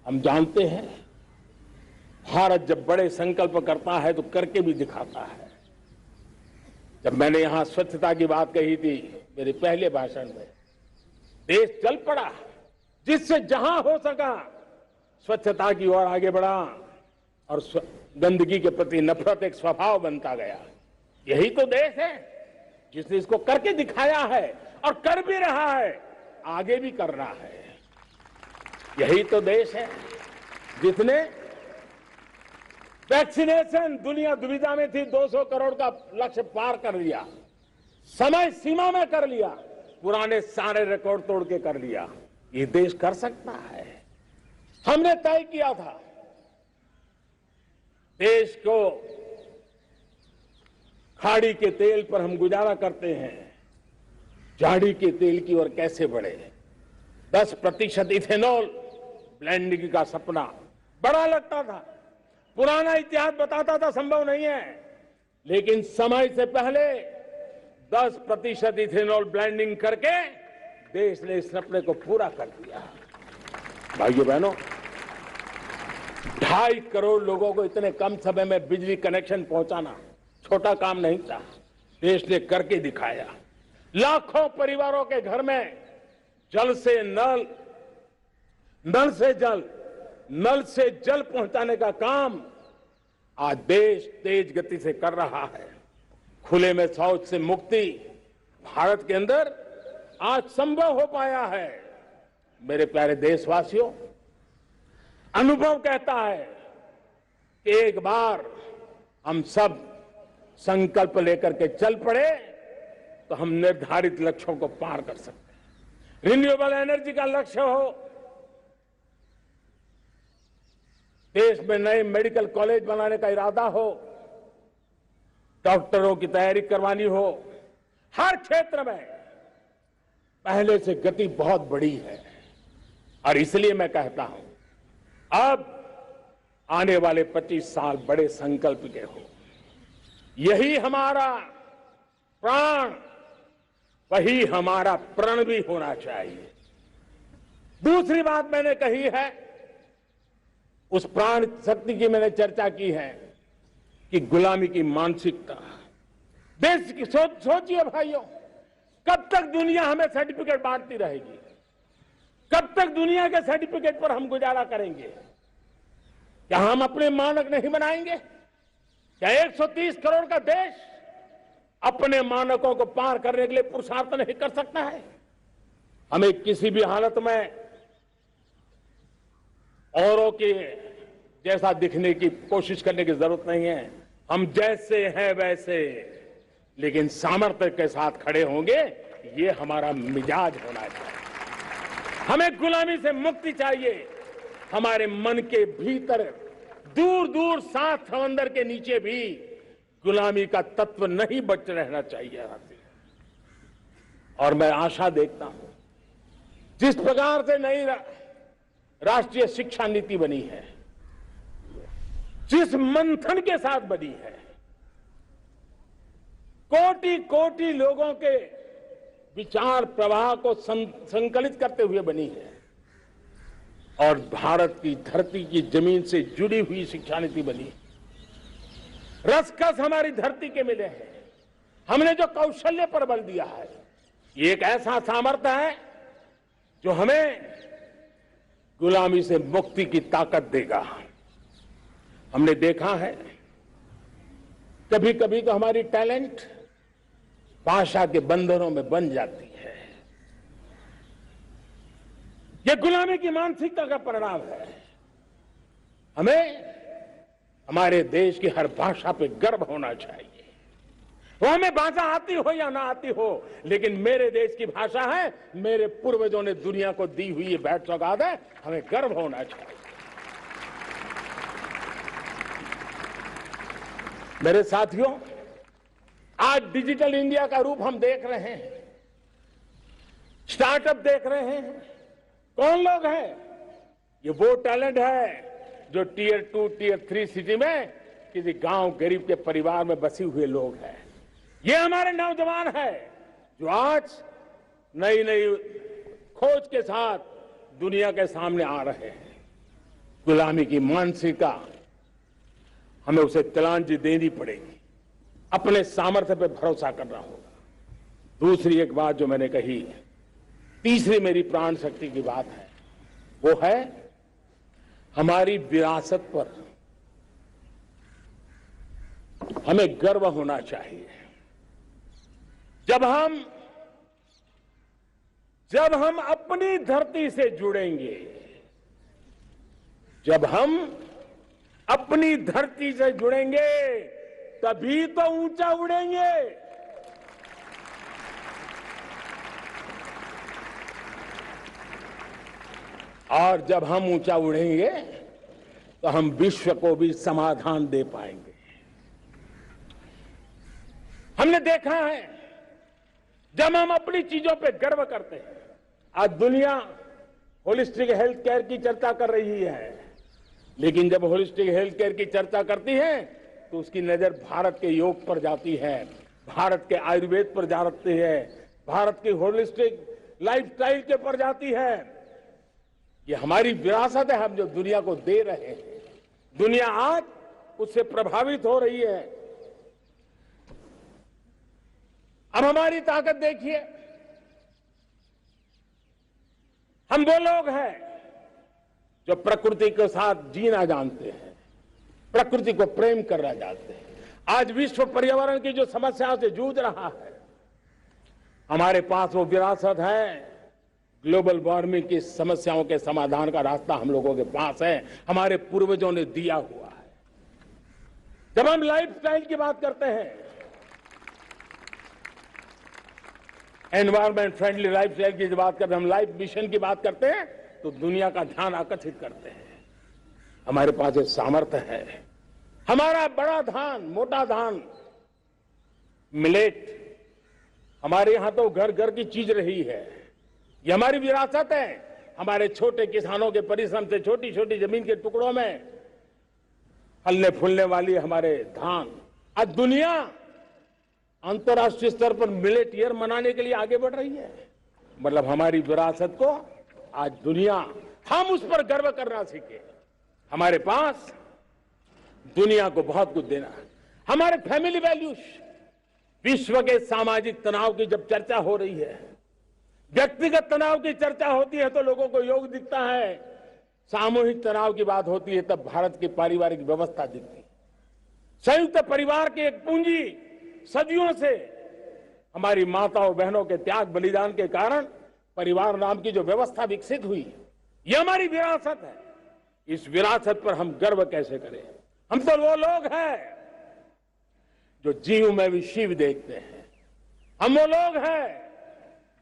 हम जानते हैं भारत जब बड़े संकल्प करता है तो करके भी दिखाता है। जब मैंने यहां स्वच्छता की बात कही थी मेरे पहले भाषण में, देश चल पड़ा, जिससे जहां हो सका स्वच्छता की ओर आगे बढ़ा और गंदगी के प्रति नफरत एक स्वभाव बनता गया। यही तो देश है जिसने इसको करके दिखाया है और कर भी रहा है, आगे भी कर रहा है। यही तो देश है जिसने वैक्सीनेशन, दुनिया दुविधा में थी, 200 करोड़ का लक्ष्य पार कर लिया, समय सीमा में कर लिया, पुराने सारे रिकॉर्ड तोड़ के कर लिया। ये देश कर सकता है। हमने तय किया था देश को खाड़ी के तेल पर हम गुजारा करते हैं, झाड़ी के तेल की ओर कैसे बढ़े। 10% इथेनॉल ब्लेंडिंग का सपना बड़ा लगता था, पुराना इतिहास बताता था संभव नहीं है, लेकिन समय से पहले 10% इथेनॉल ब्लेंडिंग करके देश ने इस सपने को पूरा कर दिया। भाइयों बहनों, 2.5 करोड़ लोगों को इतने कम समय में बिजली कनेक्शन पहुंचाना छोटा काम नहीं था, देश ने करके दिखाया। लाखों परिवारों के घर में जल से नल, नल से जल, नल से जल पहुंचाने का काम आज देश तेज गति से कर रहा है। खुले में शौच से मुक्ति भारत के अंदर आज संभव हो पाया है। मेरे प्यारे देशवासियों, अनुभव कहता है कि एक बार हम सब संकल्प लेकर के चल पड़े तो हम निर्धारित लक्ष्यों को पार कर सकते हैं। रिन्यूएबल एनर्जी का लक्ष्य हो, देश में नए मेडिकल कॉलेज बनाने का इरादा हो, डॉक्टरों की तैयारी करवानी हो, हर क्षेत्र में पहले से गति बहुत बड़ी है। और इसलिए मैं कहता हूं, अब आने वाले 25 साल बड़े संकल्प के हो। यही हमारा प्राण, वही हमारा प्रण भी होना चाहिए। दूसरी बात मैंने कही है, उस प्राण शक्ति की मैंने चर्चा की है कि गुलामी की मानसिकता। देश की सोचिए भाइयों, कब तक दुनिया हमें सर्टिफिकेट बांटती रहेगी? कब तक दुनिया के सर्टिफिकेट पर हम गुजारा करेंगे? क्या हम अपने मानक नहीं बनाएंगे? क्या 130 करोड़ का देश अपने मानकों को पार करने के लिए पुरुषार्थ नहीं कर सकता है? हमें किसी भी हालत में औरों के जैसा दिखने की कोशिश करने की जरूरत नहीं है। हम जैसे हैं वैसे, लेकिन सामर्थ्य के साथ खड़े होंगे, ये हमारा मिजाज होना चाहिए। हमें गुलामी से मुक्ति चाहिए। हमारे मन के भीतर दूर दूर 7 समंदर के नीचे भी गुलामी का तत्व नहीं बच रहना चाहिए। और मैं आशा देखता हूं, जिस प्रकार से नई राष्ट्रीय शिक्षा नीति बनी है, जिस मंथन के साथ बनी है, कोटि कोटि लोगों के विचार प्रवाह को संकलित करते हुए बनी है, और भारत की धरती की जमीन से जुड़ी हुई शिक्षा नीति बनी। रसकस हमारी धरती के मिले हैं। हमने जो कौशल्य पर बल दिया है, ये एक ऐसा सामर्थ्य है जो हमें गुलामी से मुक्ति की ताकत देगा। हमने देखा है कभी कभी तो हमारी टैलेंट भाषा के बंधनों में बन जाती है। यह गुलामी की मानसिकता का परिणाम है। हमें हमारे देश की हर भाषा पे गर्व होना चाहिए। वो हमें भाषा आती हो या ना आती हो, लेकिन मेरे देश की भाषा है, मेरे पूर्वजों ने दुनिया को दी हुई ये भेंट सौगात है, हमें गर्व होना चाहिए। मेरे साथियों, आज डिजिटल इंडिया का रूप हम देख रहे हैं, स्टार्टअप देख रहे हैं। कौन लोग हैं? ये वो टैलेंट है जो टियर 2, टियर 3 सिटी में किसी गांव गरीब के परिवार में बसे हुए लोग हैं। ये हमारे नौजवान है जो आज नई नई खोज के साथ दुनिया के सामने आ रहे हैं। गुलामी की मानसिकता हमें उसे तिलांजलि देनी पड़ेगी, अपने सामर्थ्य पर भरोसा करना होगा। दूसरी एक बात जो मैंने कही, तीसरी मेरी प्राण शक्ति की बात है, वो है हमारी विरासत पर हमें गर्व होना चाहिए। जब हम अपनी धरती से जुड़ेंगे, जब हम अपनी धरती से जुड़ेंगे, तभी तो ऊंचा उड़ेंगे। और जब हम ऊंचा उड़ेंगे तो हम विश्व को भी समाधान दे पाएंगे। हमने देखा है जब हम अपनी चीजों पे गर्व करते हैं। आज दुनिया होलिस्टिक हेल्थ केयर की चर्चा कर रही है, लेकिन जब होलिस्टिक हेल्थ केयर की चर्चा करती है तो उसकी नजर भारत के योग पर जाती है, भारत के आयुर्वेद पर जाती है, भारत की होलिस्टिक लाइफस्टाइल के पर जाती है। ये हमारी विरासत है, हम जो दुनिया को दे रहे हैं। दुनिया आज उससे प्रभावित हो रही है। अब हमारी ताकत देखिए, हम वो लोग हैं जो प्रकृति के साथ जीना जानते हैं, प्रकृति को प्रेम करना जानते हैं। आज विश्व पर्यावरण की जो समस्याओं से जूझ रहा है, हमारे पास वो विरासत है। ग्लोबल वार्मिंग की समस्याओं के समाधान का रास्ता हम लोगों के पास है, हमारे पूर्वजों ने दिया हुआ है। जब हम लाइफस्टाइल की बात करते हैं, एनवायरमेंट फ्रेंडली लाइफस्टाइल की बात करते हैं, हम लाइफ मिशन की बात करते हैं, तो दुनिया का ध्यान आकर्षित करते हैं। हमारे पास एक सामर्थ्य है। हमारा बड़ा धान, मोटा धान, मिलेट, हमारे यहां तो घर घर की चीज रही है। ये हमारी विरासत है। हमारे छोटे किसानों के परिश्रम से छोटी छोटी जमीन के टुकड़ों में फलने फूलने वाली हमारे धान, आज दुनिया अंतर्राष्ट्रीय स्तर पर मिलेट ईयर मनाने के लिए आगे बढ़ रही है। मतलब हमारी विरासत को आज दुनिया, हम उस पर गर्व करना सीखे। हमारे पास दुनिया को बहुत कुछ देना है। हमारे फैमिली वैल्यूज, विश्व के सामाजिक तनाव की जब चर्चा हो रही है, व्यक्तिगत तनाव की चर्चा होती है तो लोगों को योग दिखता है, सामूहिक तनाव की बात होती है तब भारत की पारिवारिक व्यवस्था दिखती है। संयुक्त परिवार की एक पूंजी सदियों से हमारी माताओं बहनों के त्याग बलिदान के कारण परिवार नाम की जो व्यवस्था विकसित हुई, ये हमारी विरासत है। इस विरासत पर हम गर्व कैसे करें? हम तो वो लोग हैं जो जीव में भी शिव देखते हैं। हम वो लोग हैं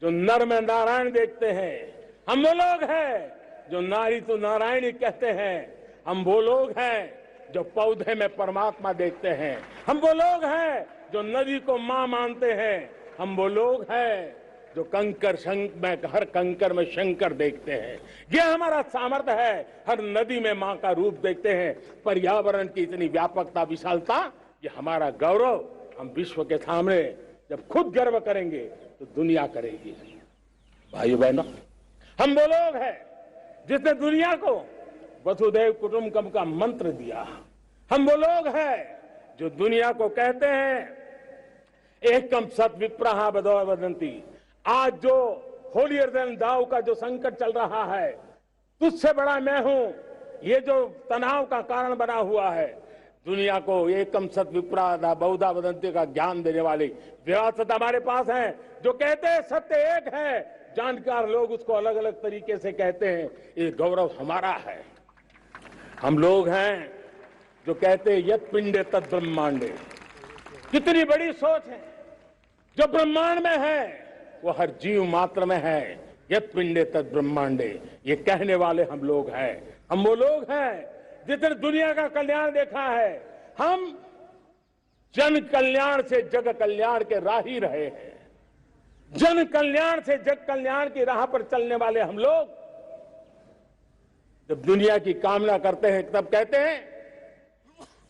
जो नर में नारायण देखते हैं। हम वो लोग हैं जो नारी तो नारायणी कहते हैं। हम वो लोग हैं जो पौधे में परमात्मा देखते हैं। हम वो लोग हैं जो नदी को मां मानते हैं। हम वो लोग हैं जो हर कंकर में शंकर देखते हैं। यह हमारा सामर्थ्य है। हर नदी में मां का रूप देखते हैं। पर्यावरण की इतनी व्यापकता, विशालता, ये हमारा गौरव। हम विश्व के सामने जब खुद गर्व करेंगे तो दुनिया करेगी। भाइयों बहनों, हम वो लोग हैं जिसने दुनिया को वसुधैव कुटुंबकम का मंत्र दिया। हम वो लोग हैं जो दुनिया को कहते हैं एकम सत विप्रहा बदो वदंती, आज जो होलियर देन दाऊ का जो संकट चल रहा है, तुझसे बड़ा मैं हूं, ये जो तनाव का कारण बना हुआ है, दुनिया को एकम सत विप्रादा बहुधा वदंती का ज्ञान देने वाली विरासत हमारे पास है। जो कहते हैं सत्य एक है, जानकार लोग उसको अलग अलग तरीके से कहते हैं। ये गौरव हमारा है। हम लोग हैं जो कहते हैं यत पिंडे तद ब्रह्मांडे। कितनी बड़ी सोच है। जो ब्रह्मांड में है वो हर जीव मात्र में है। यत पिंडे तद ब्रह्मांडे, ये कहने वाले हम लोग हैं। हम वो लोग हैं जितने दुनिया का कल्याण देखा है। हम जन कल्याण से जग कल्याण के राही रहे हैं। जन कल्याण से जग कल्याण की राह पर चलने वाले हम लोग जब दुनिया की कामना करते हैं तब कहते हैं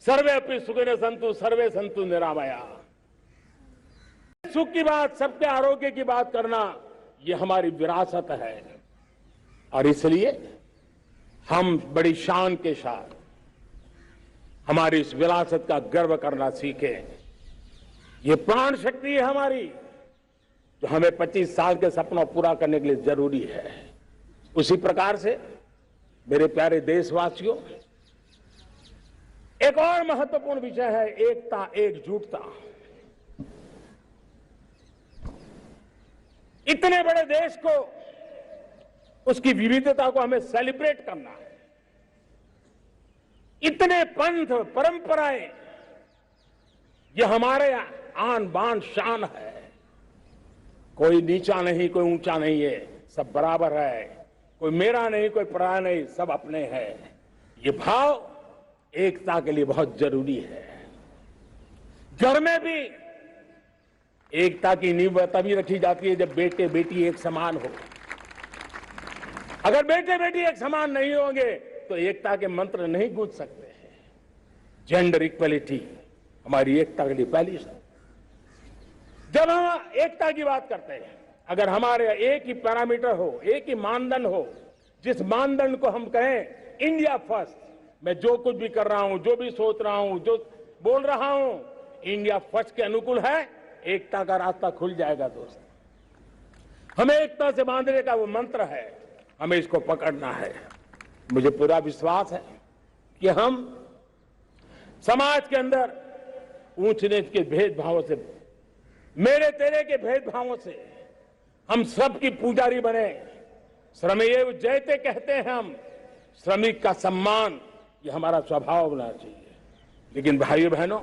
सर्वे अपनी सुखिनः सन्तु सर्वे सन्तु निरामया। सुख की बात, सबके आरोग्य की बात करना, ये हमारी विरासत है। और इसलिए हम बड़ी शान के साथ हमारी इस विरासत का गर्व करना सीखें। ये प्राण शक्ति है हमारी, जो हमें 25 साल के सपना पूरा करने के लिए जरूरी है। उसी प्रकार से मेरे प्यारे देशवासियों, एक और महत्वपूर्ण विषय है एकता, एकजुटता। इतने बड़े देश को, उसकी विविधता को हमें सेलिब्रेट करना है। इतने पंथ परंपराएं, ये हमारे आन बान शान है। कोई नीचा नहीं, कोई ऊंचा नहीं है, सब बराबर है। कोई मेरा नहीं, कोई पराया नहीं, सब अपने हैं। ये भाव एकता के लिए बहुत जरूरी है। घर में भी एकता की नींव तभी रखी जाती है जब बेटे बेटी एक समान हो। अगर बेटे बेटी एक समान नहीं होंगे तो एकता के मंत्र नहीं गूंज सकते हैं। जेंडर इक्वलिटी हमारी एकता के लिए पहली शर्त। जब हम एकता की बात करते हैं, अगर हमारे एक ही पैरामीटर हो, एक ही मानदंड हो, जिस मानदंड को हम कहें इंडिया फर्स्ट, मैं जो कुछ भी कर रहा हूं, जो भी सोच रहा हूं, जो बोल रहा हूं, इंडिया फर्स्ट के अनुकूल है, एकता का रास्ता खुल जाएगा। दोस्त, हमें एकता से बांधने का वो मंत्र है, हमें इसको पकड़ना है। मुझे पूरा विश्वास है कि हम समाज के अंदर ऊंच नीच के भेदभावों से, मेरे तेरे के भेदभावों से हम सबकी पुजारी बने। श्रमेव जयते कहते हैं हम, श्रमिक का सम्मान, ये हमारा स्वभाव होना चाहिए। लेकिन भाइयों बहनों,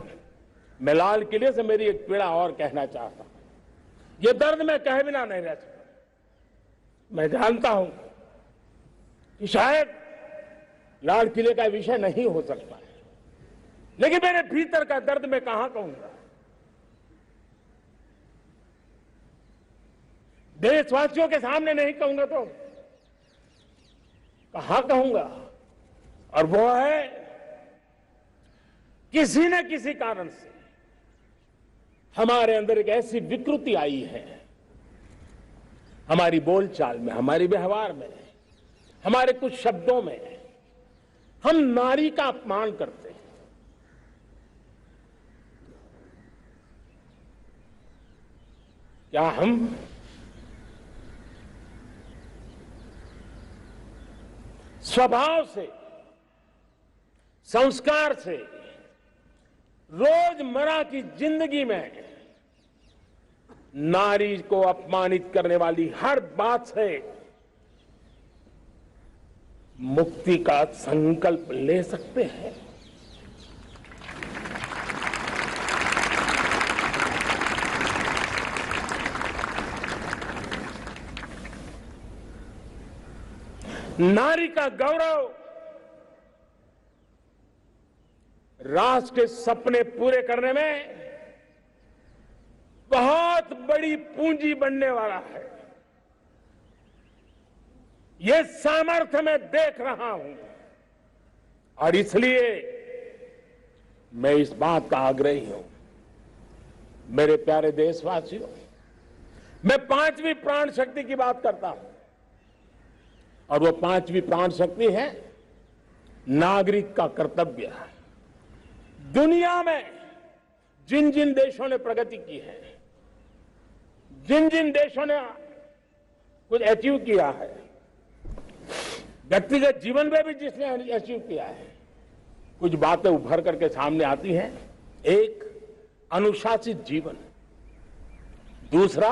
मैं लाल किले से मेरी एक पीड़ा और कहना चाहता हूं। ये दर्द मैं कहे बिना नहीं रह सकता। मैं जानता हूं कि शायद लाल किले का विषय नहीं हो सकता है, लेकिन मेरे भीतर का दर्द मैं कहां कहूंगा। देशवासियों के सामने नहीं कहूंगा तो कहां कहूंगा। और वो है, किसी न किसी कारण से हमारे अंदर एक ऐसी विकृति आई है, हमारी बोलचाल में, हमारे व्यवहार में, हमारे कुछ शब्दों में, हम नारी का अपमान करते हैं। क्या हम स्वभाव से, संस्कार से, रोजमर्रा की जिंदगी में नारी को अपमानित करने वाली हर बात से मुक्ति का संकल्प ले सकते हैं? नारी का गौरव राष्ट्र के सपने पूरे करने में बहुत बड़ी पूंजी बनने वाला है। ये सामर्थ्य मैं देख रहा हूं और इसलिए मैं इस बात का आग्रही हूं। मेरे प्यारे देशवासियों, मैं 5वीं प्राण शक्ति की बात करता हूं और वो 5वीं प्राण शक्ति है नागरिक का कर्तव्य। दुनिया में जिन जिन देशों ने प्रगति की है, जिन जिन देशों ने कुछ अचीव किया है, व्यक्तिगत जीवन में भी जिसने अचीव किया है, कुछ बातें उभर करके सामने आती हैं। एक, अनुशासित जीवन। दूसरा,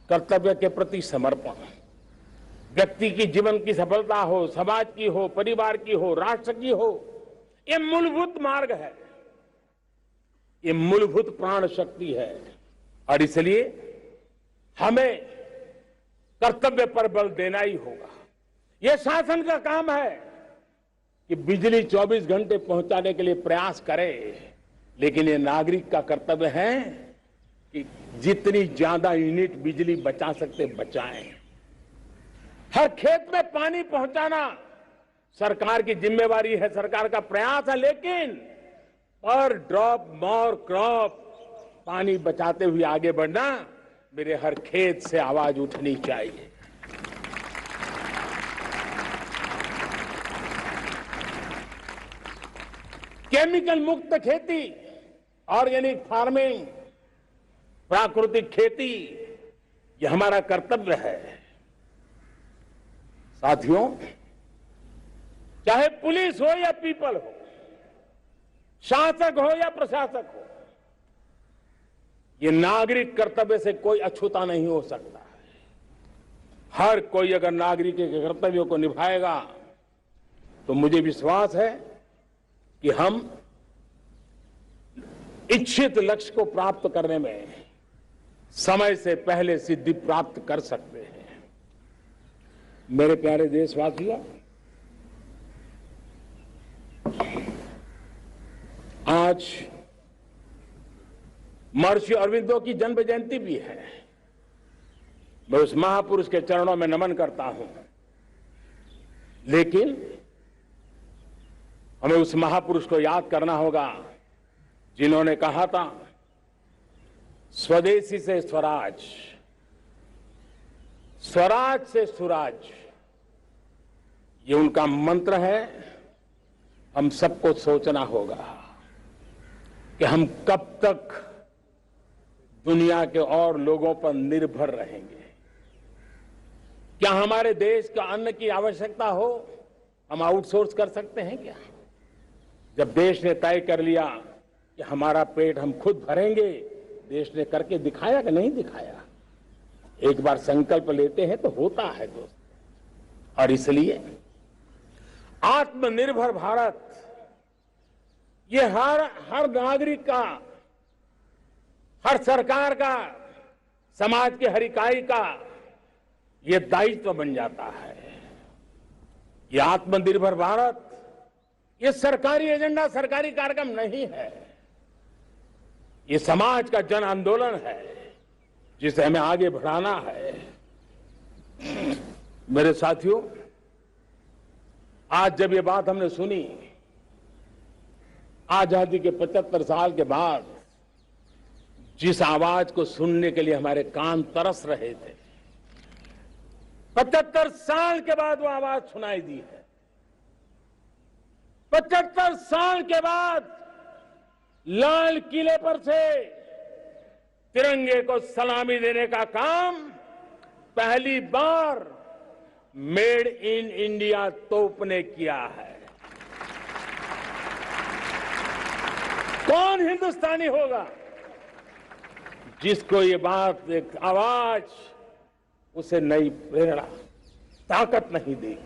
कर्तव्य के प्रति समर्पण। व्यक्ति की जीवन की सफलता हो, समाज की हो, परिवार की हो, राष्ट्र की हो, ये मूलभूत मार्ग है, ये मूलभूत प्राण शक्ति है। और इसलिए हमें कर्तव्य पर बल देना ही होगा। यह शासन का काम है कि बिजली 24 घंटे पहुंचाने के लिए प्रयास करे, लेकिन ये नागरिक का कर्तव्य है कि जितनी ज्यादा यूनिट बिजली बचा सकते बचाएं। हर खेत में पानी पहुंचाना सरकार की जिम्मेवारी है, सरकार का प्रयास है, लेकिन पर ड्रॉप मोर क्रॉप, पानी बचाते हुए आगे बढ़ना, मेरे हर खेत से आवाज उठनी चाहिए। केमिकल मुक्त खेती, ऑर्गेनिक फार्मिंग, प्राकृतिक खेती, ये हमारा कर्तव्य है। साथियों, चाहे पुलिस हो या पीपल हो, शासक हो या प्रशासक हो, ये नागरिक कर्तव्य से कोई अछूता नहीं हो सकता है। हर कोई अगर नागरिक के कर्तव्यों को निभाएगा तो मुझे विश्वास है कि हम इच्छित लक्ष्य को प्राप्त करने में समय से पहले सिद्धि प्राप्त कर सकते हैं। मेरे प्यारे देशवासियों, आज महर्षि अरविंदो की जन्म जयंती भी है। मैं उस महापुरुष के चरणों में नमन करता हूं, लेकिन हमें उस महापुरुष को याद करना होगा जिन्होंने कहा था, स्वदेशी से स्वराज, स्वराज से सुराज। ये उनका मंत्र है। हम सबको सोचना होगा कि हम कब तक दुनिया के और लोगों पर निर्भर रहेंगे। क्या हमारे देश का अन्न की आवश्यकता हो, हम आउटसोर्स कर सकते हैं क्या? जब देश ने तय कर लिया कि हमारा पेट हम खुद भरेंगे, देश ने करके दिखाया कि नहीं दिखाया? एक बार संकल्प लेते हैं तो होता है दोस्त। और इसलिए आत्मनिर्भर भारत, ये हर नागरिक का, हर सरकार का, समाज के हर इकाई का ये दायित्व बन जाता है। ये आत्मनिर्भर भारत, ये सरकारी एजेंडा, सरकारी कार्यक्रम नहीं है। ये समाज का जन आंदोलन है जिसे हमें आगे बढ़ाना है। मेरे साथियों, आज जब ये बात हमने सुनी, आजादी के 75 साल के बाद जिस आवाज को सुनने के लिए हमारे कान तरस रहे थे, 75 साल के बाद वो आवाज सुनाई दी है। 75 साल के बाद लाल किले पर से तिरंगे को सलामी देने का काम पहली बार मेड इन इंडिया तोप ने किया है। कौन हिंदुस्तानी होगा जिसको ये बात, एक आवाज उसे नई प्रेरणा, ताकत नहीं दी?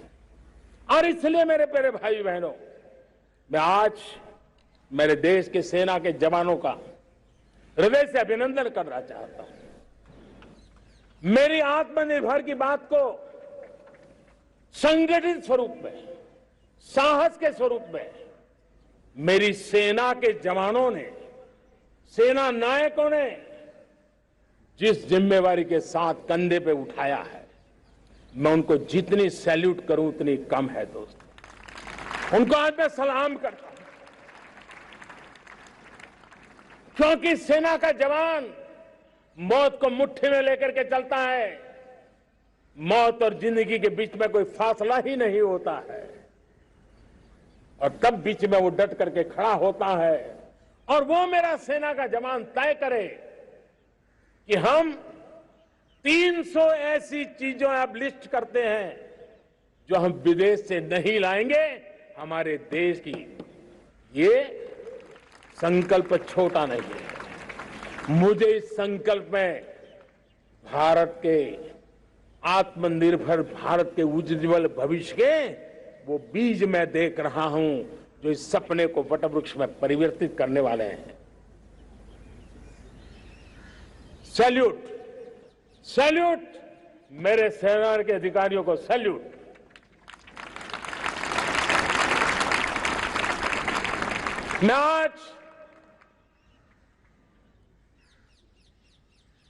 और इसलिए मेरे प्यारे भाई बहनों, मैं आज मेरे देश के सेना के जवानों का हृदय से अभिनंदन करना चाहता हूं। मेरी आत्मनिर्भर की बात को संगठित स्वरूप में, साहस के स्वरूप में मेरी सेना के जवानों ने, सेना नायकों ने जिस जिम्मेवारी के साथ कंधे पे उठाया है, मैं उनको जितनी सैल्यूट करूं उतनी कम है दोस्तों। उनको आज मैं सलाम करता हूं, क्योंकि सेना का जवान मौत को मुट्ठी में लेकर के चलता है। मौत और जिंदगी के बीच में कोई फासला ही नहीं होता है, और तब बीच में वो डट करके खड़ा होता है। और वो मेरा सेना का जवान तय करे कि हम 300 ऐसी चीजों आप लिस्ट करते हैं जो हम विदेश से नहीं लाएंगे हमारे देश की। ये संकल्प छोटा नहीं है। मुझे इस संकल्प में भारत के आत्मनिर्भर भारत के उज्ज्वल भविष्य के वो बीज मैं देख रहा हूं जो इस सपने को वटवृक्ष में परिवर्तित करने वाले हैं। सैल्यूट, सैल्यूट मेरे सेना के अधिकारियों को, सैल्यूट।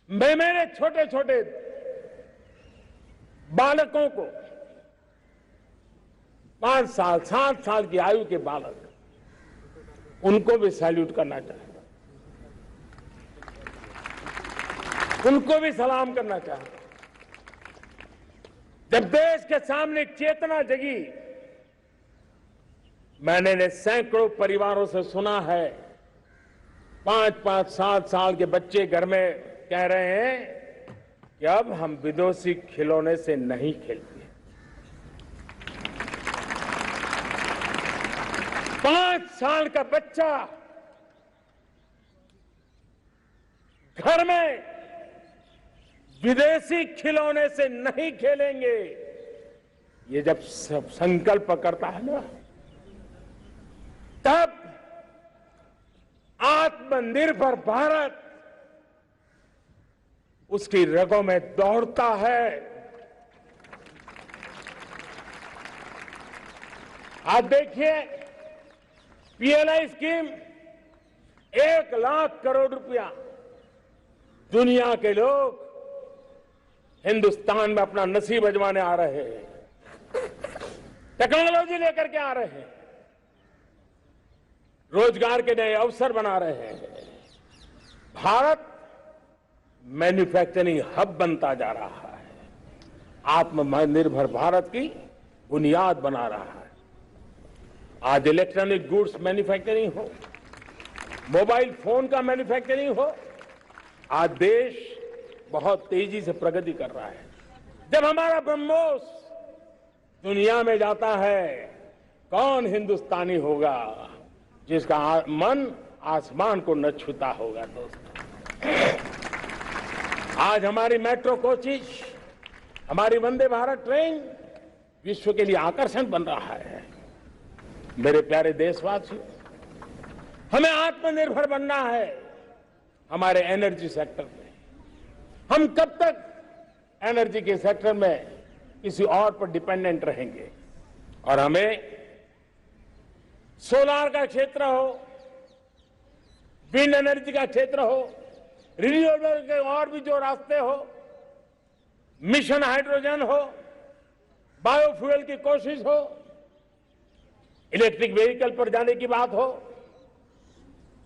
मैं मेरे छोटे छोटे बालकों को 5 साल 7 साल की आयु के बालक, उनको भी सैल्यूट करना चाहता, उनको भी सलाम करना चाहता। जब देश के सामने चेतना जगी, मैंने सैकड़ों परिवारों से सुना है 5-5, 7 साल के बच्चे घर में कह रहे हैं कि अब हम विदेशी खिलौने से नहीं खेलते। 5 साल का बच्चा घर में विदेशी खिलौने से नहीं खेलेंगे, ये जब सब संकल्प करता है ना, तब आत्मनिर्भर भारत उसकी रगों में दौड़ता है। आज देखिए, पीएलआई स्कीम 1 लाख करोड़ रुपया दुनिया के लोग हिंदुस्तान में अपना नसीब आजमाने आ रहे हैं, टेक्नोलॉजी लेकर के आ रहे हैं, रोजगार के नए अवसर बना रहे हैं। भारत मैन्युफैक्चरिंग हब बनता जा रहा है, आत्मनिर्भर भारत की बुनियाद बना रहा है। आज इलेक्ट्रॉनिक गुड्स मैन्युफैक्चरिंग हो, मोबाइल फोन का मैन्युफैक्चरिंग हो, आज देश बहुत तेजी से प्रगति कर रहा है। जब हमारा ब्रह्मोस दुनिया में जाता है, कौन हिंदुस्तानी होगा जिसका मन आसमान को न छूता होगा। दोस्तों, आज हमारी मेट्रो कोचेज, हमारी वंदे भारत ट्रेन विश्व के लिए आकर्षण बन रहा है। मेरे प्यारे देशवासियों, हमें आत्मनिर्भर बनना है हमारे एनर्जी सेक्टर में। हम कब तक एनर्जी के सेक्टर में किसी और पर डिपेंडेंट रहेंगे? और हमें सोलार का क्षेत्र हो, विंड एनर्जी का क्षेत्र हो, रिन्यूएबल के और भी जो रास्ते हो, मिशन हाइड्रोजन हो, बायोफ्यूल की कोशिश हो, इलेक्ट्रिक व्हीकल पर जाने की बात हो,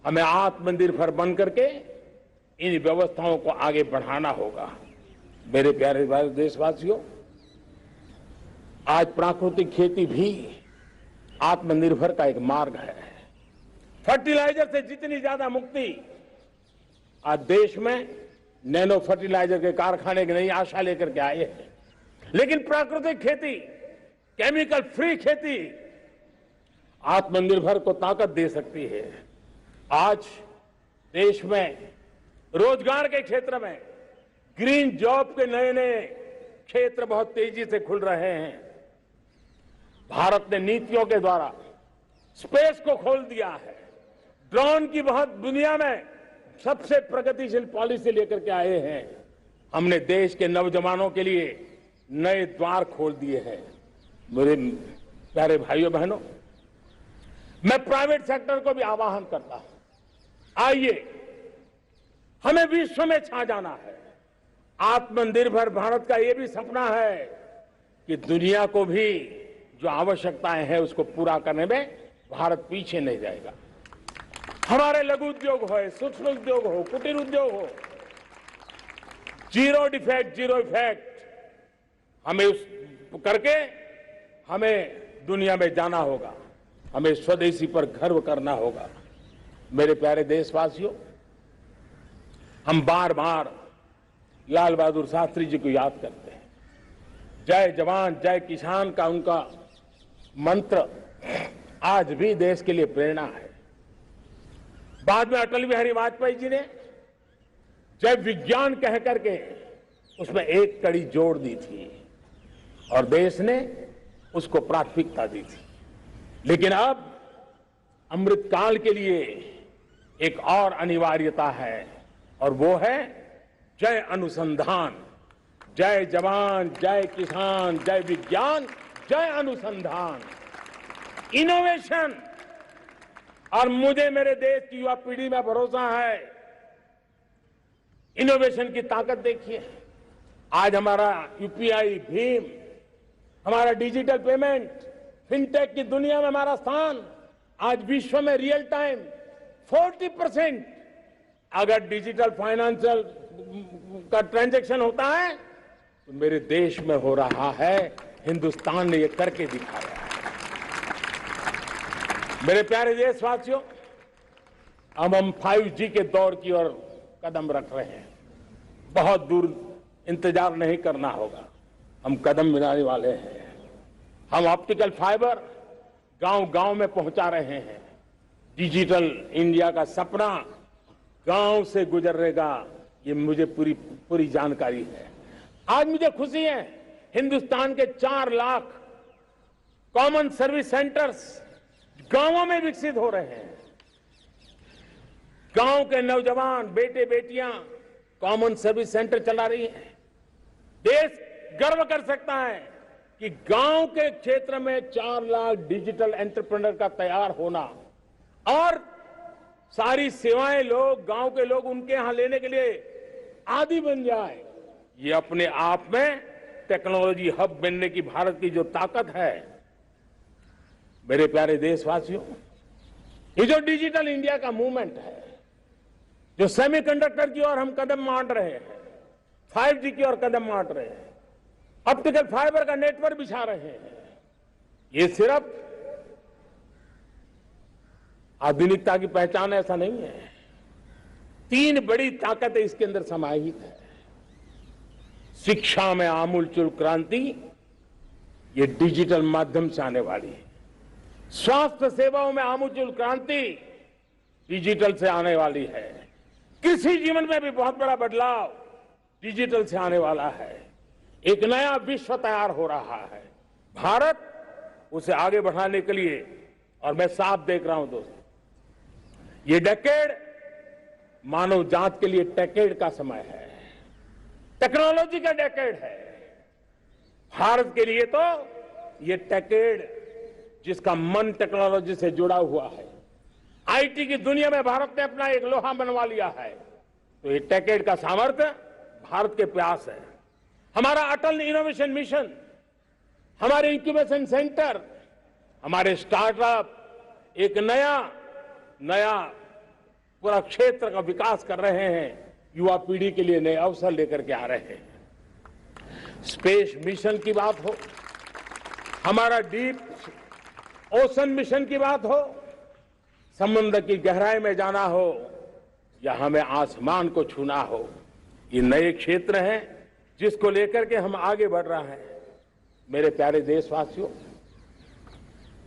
हमें आत्मनिर्भर बन करके इन व्यवस्थाओं को आगे बढ़ाना होगा। मेरे प्यारे देशवासियों, आज प्राकृतिक खेती भी आत्मनिर्भर का एक मार्ग है। फर्टिलाइजर से जितनी ज्यादा मुक्ति, आज देश में नैनो फर्टिलाइजर के कारखाने की नई आशा लेकर के आए हैं। लेकिन प्राकृतिक खेती, केमिकल फ्री खेती आत्मनिर्भर को ताकत दे सकती है। आज देश में रोजगार के क्षेत्र में ग्रीन जॉब के नए नए क्षेत्र बहुत तेजी से खुल रहे हैं। भारत ने नीतियों के द्वारा स्पेस को खोल दिया है। ड्रोन की बहुत दुनिया में सबसे प्रगतिशील पॉलिसी लेकर के आए हैं। हमने देश के नौजवानों के लिए नए द्वार खोल दिए हैं। मेरे प्यारे भाइयों बहनों, मैं प्राइवेट सेक्टर को भी आह्वान करता हूं, आइए हमें विश्व में छा जाना है। आत्मनिर्भर भारत का यह भी सपना है कि दुनिया को भी जो आवश्यकताएं हैं उसको पूरा करने में भारत पीछे नहीं जाएगा। हमारे लघु उद्योग हो, सूक्ष्म उद्योग हो, कुटीर उद्योग हो, जीरो डिफेक्ट जीरो इफेक्ट हमें उस करके हमें दुनिया में जाना होगा। हमें स्वदेशी पर गर्व करना होगा। मेरे प्यारे देशवासियों, हम बार बार लाल बहादुर शास्त्री जी को याद करते हैं। जय जवान जय किसान का उनका मंत्र आज भी देश के लिए प्रेरणा है। बाद में अटल बिहारी वाजपेयी जी ने जय विज्ञान कह करके उसमें एक कड़ी जोड़ दी थी और देश ने उसको प्राथमिकता दी थी। लेकिन अब अमृतकाल के लिए एक और अनिवार्यता है और वो है जय अनुसंधान। जय जवान जय किसान जय विज्ञान जय अनुसंधान, इनोवेशन। और मुझे मेरे देश की युवा पीढ़ी में भरोसा है। इनोवेशन की ताकत देखिए, आज हमारा यूपीआई, भीम, हमारा डिजिटल पेमेंट, फिनटेक की दुनिया में हमारा स्थान, आज विश्व में रियल टाइम 40% अगर डिजिटल फाइनेंशियल का ट्रांजैक्शन होता है तो मेरे देश में हो रहा है। हिंदुस्तान ने ये करके दिखाया है। मेरे प्यारे देशवासियों, अब हम 5G के दौर की ओर कदम रख रहे हैं। बहुत दूर इंतजार नहीं करना होगा, हम कदम मिलाने वाले हैं। हम ऑप्टिकल फाइबर गांव-गांव में पहुंचा रहे हैं। डिजिटल इंडिया का सपना गांव से गुजरेगा, ये मुझे पूरी जानकारी है। आज मुझे खुशी है, हिंदुस्तान के 4 लाख कॉमन सर्विस सेंटर्स गांवों में विकसित हो रहे हैं। गांव के नौजवान बेटे बेटियां कॉमन सर्विस सेंटर चला रही हैं। देश गर्व कर सकता है कि गांव के क्षेत्र में 4 लाख डिजिटल एंटरप्रेन्योर का तैयार होना और सारी सेवाएं गांव के लोग उनके यहां लेने के लिए आदी बन जाए, ये अपने आप में टेक्नोलॉजी हब बनने की भारत की जो ताकत है। मेरे प्यारे देशवासियों, ये जो डिजिटल इंडिया का मूवमेंट है, जो सेमीकंडक्टर की ओर हम कदम मांड रहे हैं, 5G की ओर कदम मांड रहे हैं, ऑप्टिकल फाइबर का नेटवर्क बिछा रहे हैं, ये सिर्फ आधुनिकता की पहचान ऐसा नहीं है। 3 बड़ी ताकतें इसके अंदर समाहित है। शिक्षा में आमूलचूल क्रांति, ये डिजिटल माध्यम से आने वाली है। स्वास्थ्य सेवाओं में आमूलचूल क्रांति डिजिटल से आने वाली है। कृषि जीवन में भी बहुत बड़ा बदलाव डिजिटल से आने वाला है। एक नया विश्व तैयार हो रहा है। भारत उसे आगे बढ़ाने के लिए, और मैं साफ देख रहा हूं दोस्तों, ये डेकेड मानव जात के लिए टेकेड का समय है, टेक्नोलॉजी का डेकेड है। भारत के लिए तो ये टेकेड जिसका मन टेक्नोलॉजी से जुड़ा हुआ है, आईटी की दुनिया में भारत ने अपना एक लोहा बनवा लिया है, तो ये टेकेड का सामर्थ्य भारत के प्रयास है। हमारा अटल इनोवेशन मिशन, हमारे इंक्यूबेशन सेंटर, हमारे स्टार्टअप एक नया पूरा क्षेत्र का विकास कर रहे हैं। युवा पीढ़ी के लिए नए अवसर लेकर के आ रहे हैं। स्पेस मिशन की बात हो, हमारा डीप ओशन मिशन की बात हो, समुद्र की गहराई में जाना हो या हमें आसमान को छूना हो, ये नए क्षेत्र हैं जिसको लेकर के हम आगे बढ़ रहे हैं। मेरे प्यारे देशवासियों,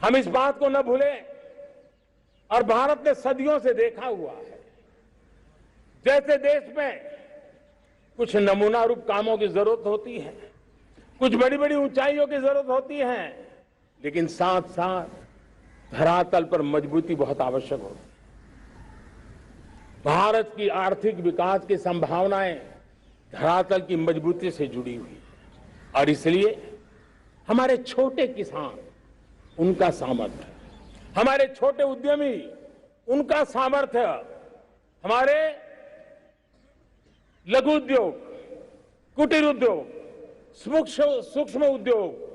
हम इस बात को न भूलें, और भारत ने सदियों से देखा हुआ है, जैसे देश में कुछ नमूना रूप कामों की जरूरत होती है, कुछ बड़ी बड़ी ऊंचाइयों की जरूरत होती है, लेकिन साथ साथ धरातल पर मजबूती बहुत आवश्यक होती है। भारत की आर्थिक विकास की संभावनाएं धरातल की मजबूती से जुड़ी हुई है, और इसलिए हमारे छोटे किसान, उनका सामर्थ्य, हमारे छोटे उद्यमी, उनका सामर्थ्य, हमारे लघु उद्योग, कुटीर उद्योग, सूक्ष्म उद्योग,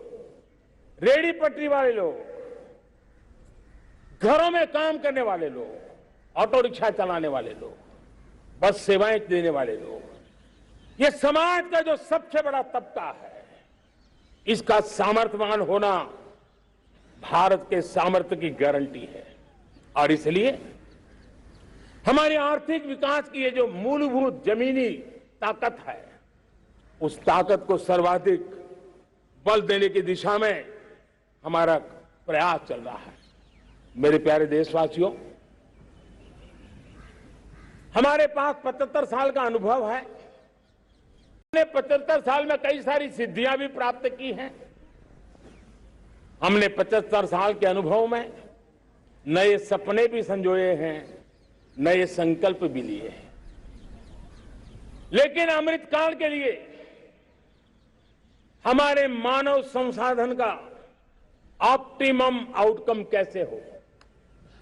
रेहड़ी पटरी वाले लोग, घरों में काम करने वाले लोग, ऑटो रिक्शा चलाने वाले लोग, बस सेवाएं देने वाले लोग, ये समाज का जो सबसे बड़ा तबका है, इसका सामर्थ्यवान होना भारत के सामर्थ्य की गारंटी है। और इसलिए हमारे आर्थिक विकास की ये जो मूलभूत जमीनी ताकत है, उस ताकत को सर्वाधिक बल देने की दिशा में हमारा प्रयास चल रहा है। मेरे प्यारे देशवासियों, हमारे पास 75 साल का अनुभव है। हमने 75 साल में कई सारी सिद्धियां भी प्राप्त की हैं। हमने 75 साल के अनुभव में नए सपने भी संजोए हैं, नए संकल्प भी लिए हैं। लेकिन अमृतकाल के लिए हमारे मानव संसाधन का ऑप्टिमम आउटकम कैसे हो,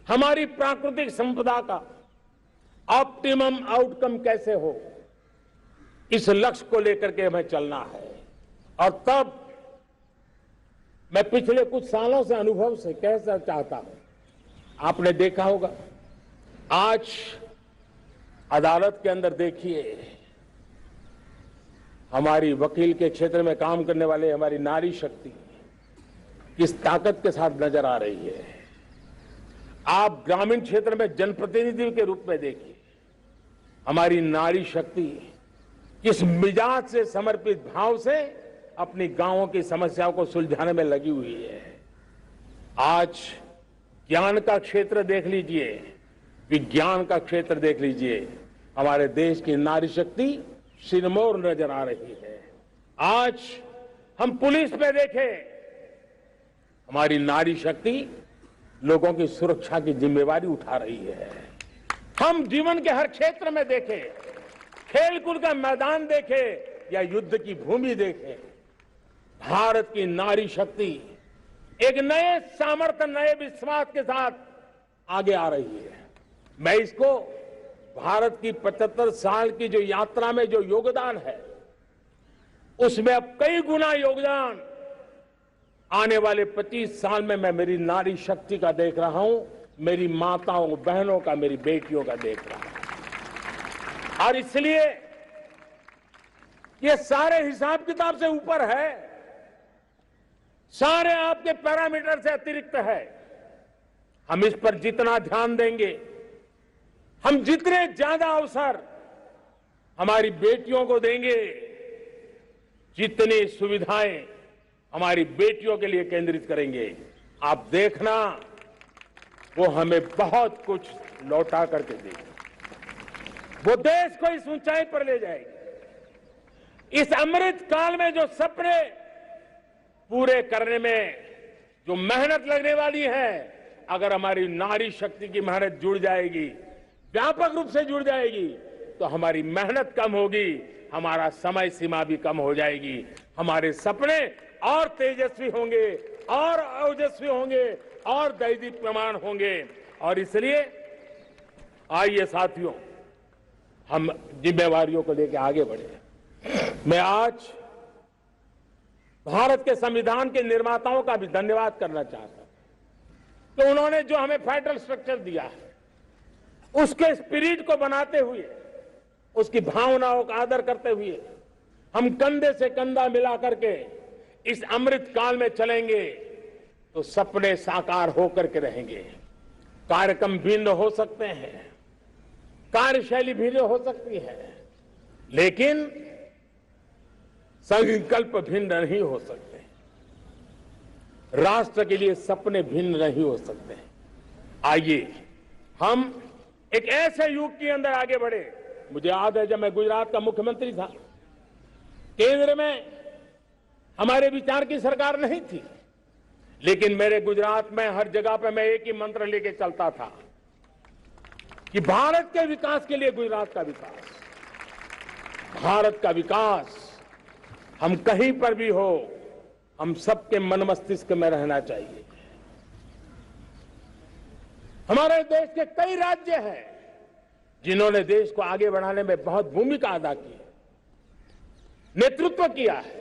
हमारी प्राकृतिक संपदा का ऑप्टिमम आउटकम कैसे हो, इस लक्ष्य को लेकर के हमें चलना है। और तब मैं पिछले कुछ सालों से अनुभव से कहना चाहता हूं, आपने देखा होगा आज अदालत के अंदर देखिए, हमारी वकील के क्षेत्र में काम करने वाले हमारी नारी शक्ति किस ताकत के साथ नजर आ रही है। आप ग्रामीण क्षेत्र में जनप्रतिनिधि के रूप में देखिए, हमारी नारी शक्ति किस मिजाज से, समर्पित भाव से अपनी गांवों की समस्याओं को सुलझाने में लगी हुई है। आज ज्ञान का क्षेत्र देख लीजिए, विज्ञान का क्षेत्र देख लीजिए, हमारे देश की नारी शक्ति सिरमौर नजर आ रही है। आज हम पुलिस में देखें, हमारी नारी शक्ति लोगों की सुरक्षा की जिम्मेवारी उठा रही है। हम जीवन के हर क्षेत्र में देखें, खेलकूद का मैदान देखें या युद्ध की भूमि देखें, भारत की नारी शक्ति एक नए सामर्थ्य, नए विश्वास के साथ आगे आ रही है। मैं इसको भारत की 75 साल की जो यात्रा में जो योगदान है, उसमें अब कई गुना योगदान आने वाले 25 साल में मैं मेरी नारी शक्ति का देख रहा हूं, मेरी माताओं बहनों का, मेरी बेटियों का देख रहा हूं। और इसलिए ये सारे हिसाब किताब से ऊपर है, सारे आपके पैरामीटर से अतिरिक्त है। हम इस पर जितना ध्यान देंगे, हम जितने ज्यादा अवसर हमारी बेटियों को देंगे, जितनी सुविधाएं हमारी बेटियों के लिए केंद्रित करेंगे, आप देखना वो हमें बहुत कुछ लौटा करके देगी। वो देश को इस ऊंचाई पर ले जाएगी। इस अमृत काल में जो सपने पूरे करने में जो मेहनत लगने वाली है, अगर हमारी नारी शक्ति की मेहनत जुड़ जाएगी, व्यापक रूप से जुड़ जाएगी, तो हमारी मेहनत कम होगी, हमारा समय सीमा भी कम हो जाएगी, हमारे सपने और तेजस्वी होंगे, और ओजस्वी होंगे, और दैदीप्यमान होंगे। और इसलिए आइए साथियों, हम जिम्मेवारियों को लेकर आगे बढ़े। मैं आज भारत के संविधान के निर्माताओं का भी धन्यवाद करना चाहता हूं कि उन्होंने जो हमें फेडरल स्ट्रक्चर दिया है, उसके स्पिरिट को बनाते हुए, उसकी भावनाओं का आदर करते हुए हम कंधे से कंधा मिला करके इस अमृत काल में चलेंगे तो सपने साकार होकर के रहेंगे। कार्यक्रम भिन्न हो सकते हैं, कार्यशैली भिन्न हो सकती है, लेकिन संकल्प भिन्न नहीं हो सकते। राष्ट्र के लिए सपने भिन्न नहीं हो सकते। आइए हम एक ऐसे युग के अंदर आगे बढ़े। मुझे याद है जब मैं गुजरात का मुख्यमंत्री था, केंद्र में हमारे विचार की सरकार नहीं थी, लेकिन मेरे गुजरात में हर जगह पे मैं एक ही मंत्र लेके चलता था कि भारत के विकास के लिए गुजरात का विकास, भारत का विकास हम कहीं पर भी हो, हम सबके मन मस्तिष्क में रहना चाहिए। हमारे देश के कई राज्य हैं जिन्होंने देश को आगे बढ़ाने में बहुत भूमिका अदा की, नेतृत्व किया है,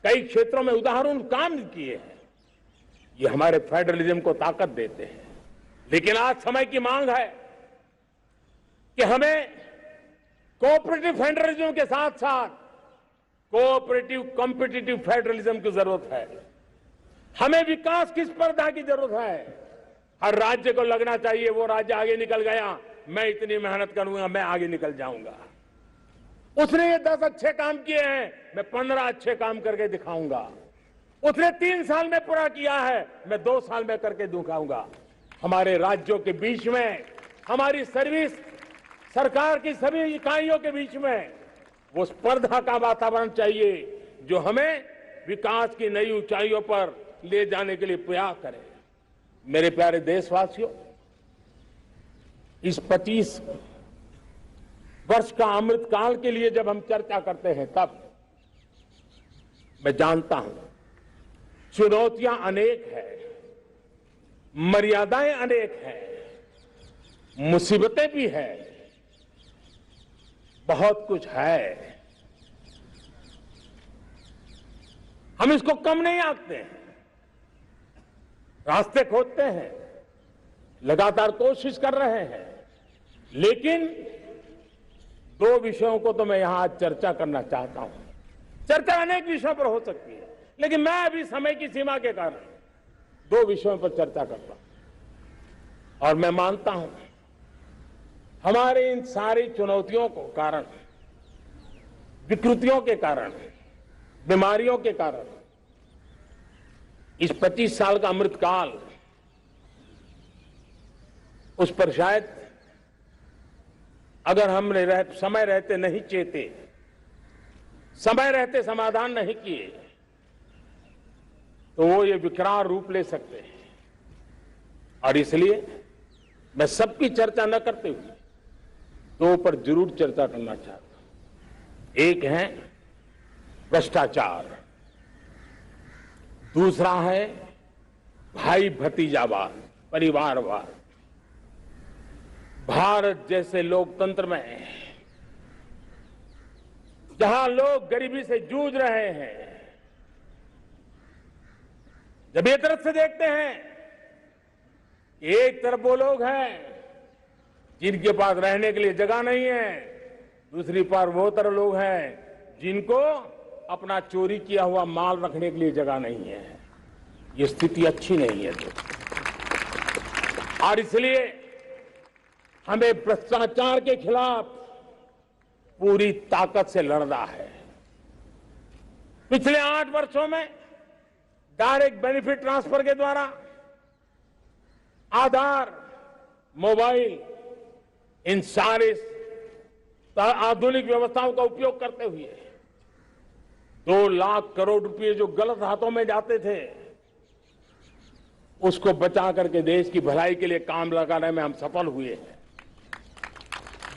कई क्षेत्रों में उदाहरण काम किए हैं। ये हमारे फेडरलिज्म को ताकत देते हैं। लेकिन आज समय की मांग है कि हमें कोऑपरेटिव फेडरलिज्म के साथ साथ कोऑपरेटिव कॉम्पिटिटिव फेडरलिज्म की जरूरत है। हमें विकास की स्पर्धा की जरूरत है। हर राज्य को लगना चाहिए वो राज्य आगे निकल गया, मैं इतनी मेहनत करूंगा, मैं आगे निकल जाऊंगा। उसने ये 10 अच्छे काम किए हैं, मैं 15 अच्छे काम करके दिखाऊंगा। उसने 3 साल में पूरा किया है, मैं 2 साल में करके दिखाऊंगा। हमारे राज्यों के बीच में, हमारी सर्विस सरकार की सभी इकाइयों के बीच में वो स्पर्धा का वातावरण चाहिए जो हमें विकास की नई ऊंचाइयों पर ले जाने के लिए प्रयास करे। मेरे प्यारे देशवासियों, इस 25 वर्ष का अमृतकाल के लिए जब हम चर्चा करते हैं, तब मैं जानता हूं चुनौतियां अनेक हैं, मर्यादाएं अनेक हैं, मुसीबतें भी हैं, बहुत कुछ है। हम इसको कम नहीं आंकते हैं, रास्ते खोजते हैं, लगातार कोशिश कर रहे हैं, लेकिन 2 विषयों को तो मैं यहां आज चर्चा करना चाहता हूं। चर्चा अनेक विषयों पर हो सकती है, लेकिन मैं अभी समय की सीमा के कारण 2 विषयों पर चर्चा करता हूं। और मैं मानता हूं हमारे इन सारी चुनौतियों को कारण, विकृतियों के कारण, बीमारियों के कारण इस 25 साल का अमृतकाल, उस पर शायद अगर हमने समय रहते नहीं चेते, समय रहते समाधान नहीं किए, तो वो ये विकराल रूप ले सकते हैं। और इसलिए मैं सबकी चर्चा न करते हुए 2 पर जरूर चर्चा करना चाहता हूं। एक है भ्रष्टाचार, दूसरा है भाई भतीजावाद, परिवारवाद। भारत जैसे लोकतंत्र में जहां लोग गरीबी से जूझ रहे हैं, जब एक तरफ से देखते हैं, एक तरफ वो लोग हैं जिनके पास रहने के लिए जगह नहीं है, दूसरी पार वो तरह लोग हैं जिनको अपना चोरी किया हुआ माल रखने के लिए जगह नहीं है। ये स्थिति अच्छी नहीं है और इसलिए हमें भ्रष्टाचार के खिलाफ पूरी ताकत से लड़ना है। पिछले 8 वर्षों में डायरेक्ट बेनिफिट ट्रांसफर के द्वारा आधार, मोबाइल, इन सारे आधुनिक व्यवस्थाओं का उपयोग करते हुए 2 लाख करोड़ रुपए जो गलत हाथों में जाते थे, उसको बचा करके देश की भलाई के लिए काम लगाने में हम सफल हुए हैं।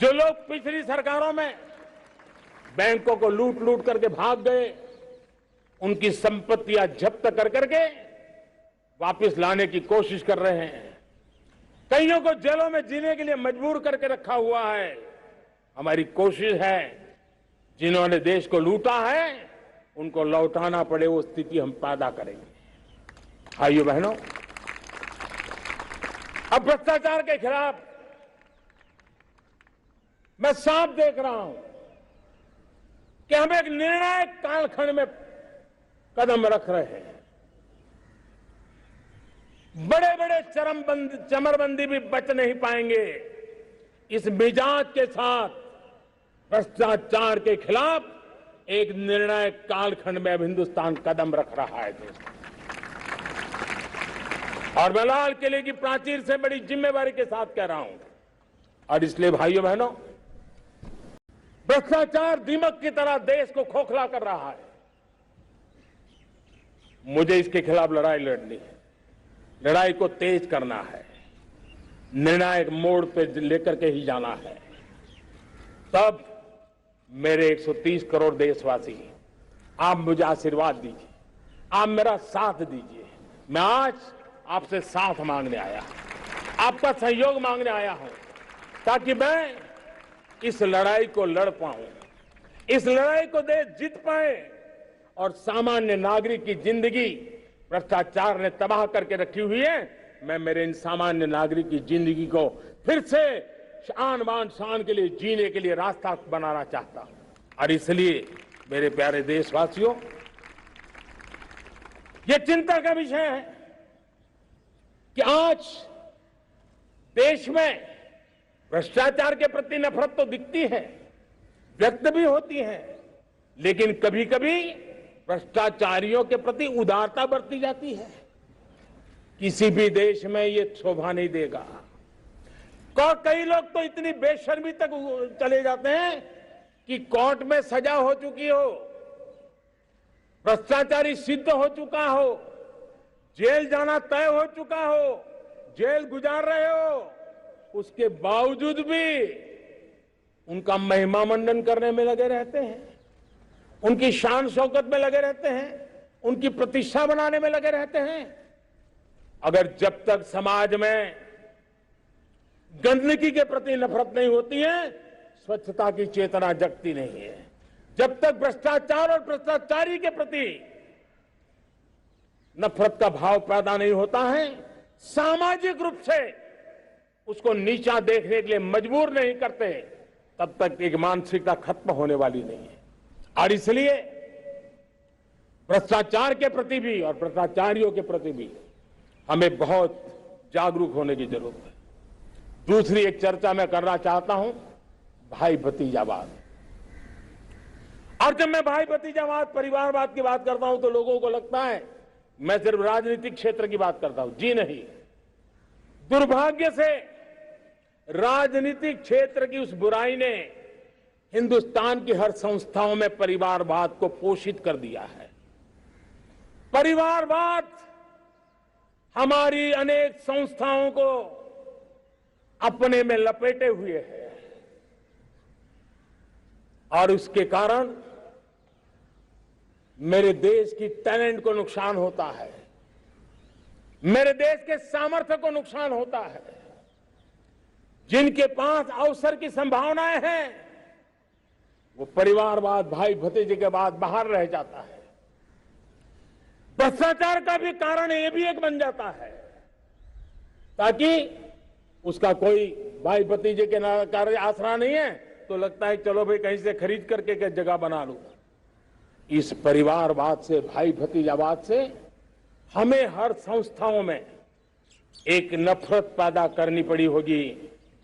जो लोग पिछली सरकारों में बैंकों को लूट लूट करके भाग गए, उनकी संपत्तियां जब्त कर करके वापस लाने की कोशिश कर रहे हैं। कईयों को जेलों में जीने के लिए मजबूर करके रखा हुआ है। हमारी कोशिश है जिन्होंने देश को लूटा है उनको लौटाना पड़े, वो स्थिति हम पैदा करेंगे। भाइयों बहनों, अब भ्रष्टाचार के खिलाफ मैं साफ देख रहा हूं कि हम एक निर्णायक कालखंड में कदम रख रहे हैं। बड़े बड़े चमरबंदी भी बच नहीं पाएंगे। इस मिजाज के साथ भ्रष्टाचार के खिलाफ एक निर्णायक कालखंड में अब हिंदुस्तान कदम रख रहा है दोस्तों। और मैं लाल किले की प्राचीर से बड़ी जिम्मेवारी के साथ कह रहा हूं। और इसलिए भाइयों बहनों, भ्रष्टाचार दीमक की तरह देश को खोखला कर रहा है। मुझे इसके खिलाफ लड़ाई लड़नी है, लड़ाई को तेज करना है, निर्णायक मोड़ पे लेकर के ही जाना है। तब मेरे 130 करोड़ देशवासी, आप मुझे आशीर्वाद दीजिए, आप मेरा साथ दीजिए। मैं आज आपसे साथ मांगने आया, आपका सहयोग मांगने आया हूं, ताकि मैं इस लड़ाई को लड़ पाऊं, इस लड़ाई को देश जीत पाए और सामान्य नागरिक की जिंदगी भ्रष्टाचार ने तबाह करके रखी हुई है। मैं मेरे इन सामान्य नागरिक की जिंदगी को फिर से शान बान शान के लिए जीने के लिए रास्ता बनाना चाहता हूं। और इसलिए मेरे प्यारे देशवासियों, ये चिंता का विषय है कि आज देश में भ्रष्टाचार के प्रति नफरत तो दिखती है, व्यक्त भी होती हैं, लेकिन कभी कभी भ्रष्टाचारियों के प्रति उदारता बरती जाती है। किसी भी देश में ये शोभा नहीं देगा। कई लोग तो इतनी बेशर्मी तक चले जाते हैं कि कोर्ट में सजा हो चुकी हो, भ्रष्टाचारी सिद्ध हो चुका हो, जेल जाना तय हो चुका हो, जेल गुजार रहे हो, उसके बावजूद भी उनका महिमा मंडन करने में लगे रहते हैं, उनकी शान शौकत में लगे रहते हैं, उनकी प्रतिष्ठा बनाने में लगे रहते हैं। अगर जब तक समाज में गंदगी के प्रति नफरत नहीं होती है, स्वच्छता की चेतना जगती नहीं है। जब तक भ्रष्टाचार और भ्रष्टाचारी के प्रति नफरत का भाव पैदा नहीं होता है, सामाजिक रूप से उसको नीचा देखने के लिए मजबूर नहीं करते, तब तक एक मानसिकता खत्म होने वाली नहीं है। और इसलिए भ्रष्टाचार के प्रति भी और भ्रष्टाचारियों के प्रति भी हमें बहुत जागरूक होने की जरूरत है। दूसरी एक चर्चा मैं करना चाहता हूं, भाई भतीजावाद। और जब मैं भाई भतीजावाद, परिवारवाद की बात करता हूं तो लोगों को लगता है मैं सिर्फ राजनीतिक क्षेत्र की बात करता हूं। जी नहीं, दुर्भाग्य से राजनीतिक क्षेत्र की उस बुराई ने हिंदुस्तान की हर संस्थाओं में परिवारवाद को पोषित कर दिया है। परिवारवाद हमारी अनेक संस्थाओं को अपने में लपेटे हुए है और उसके कारण मेरे देश की टैलेंट को नुकसान होता है, मेरे देश के सामर्थ्य को नुकसान होता है। जिनके पास अवसर की संभावनाएं हैं, वो परिवारवाद, भाई भतीजे के बाद बाहर रह जाता है। भ्रष्टाचार का भी कारण ये भी एक बन जाता है, ताकि उसका कोई भाई भतीजे के कार्य आसरा नहीं है तो लगता है चलो भाई कहीं से खरीद करके के जगह बना लूं। इस परिवारवाद से, भाई भतीजावाद से हमें हर संस्थाओं में एक नफरत पैदा करनी पड़ी होगी,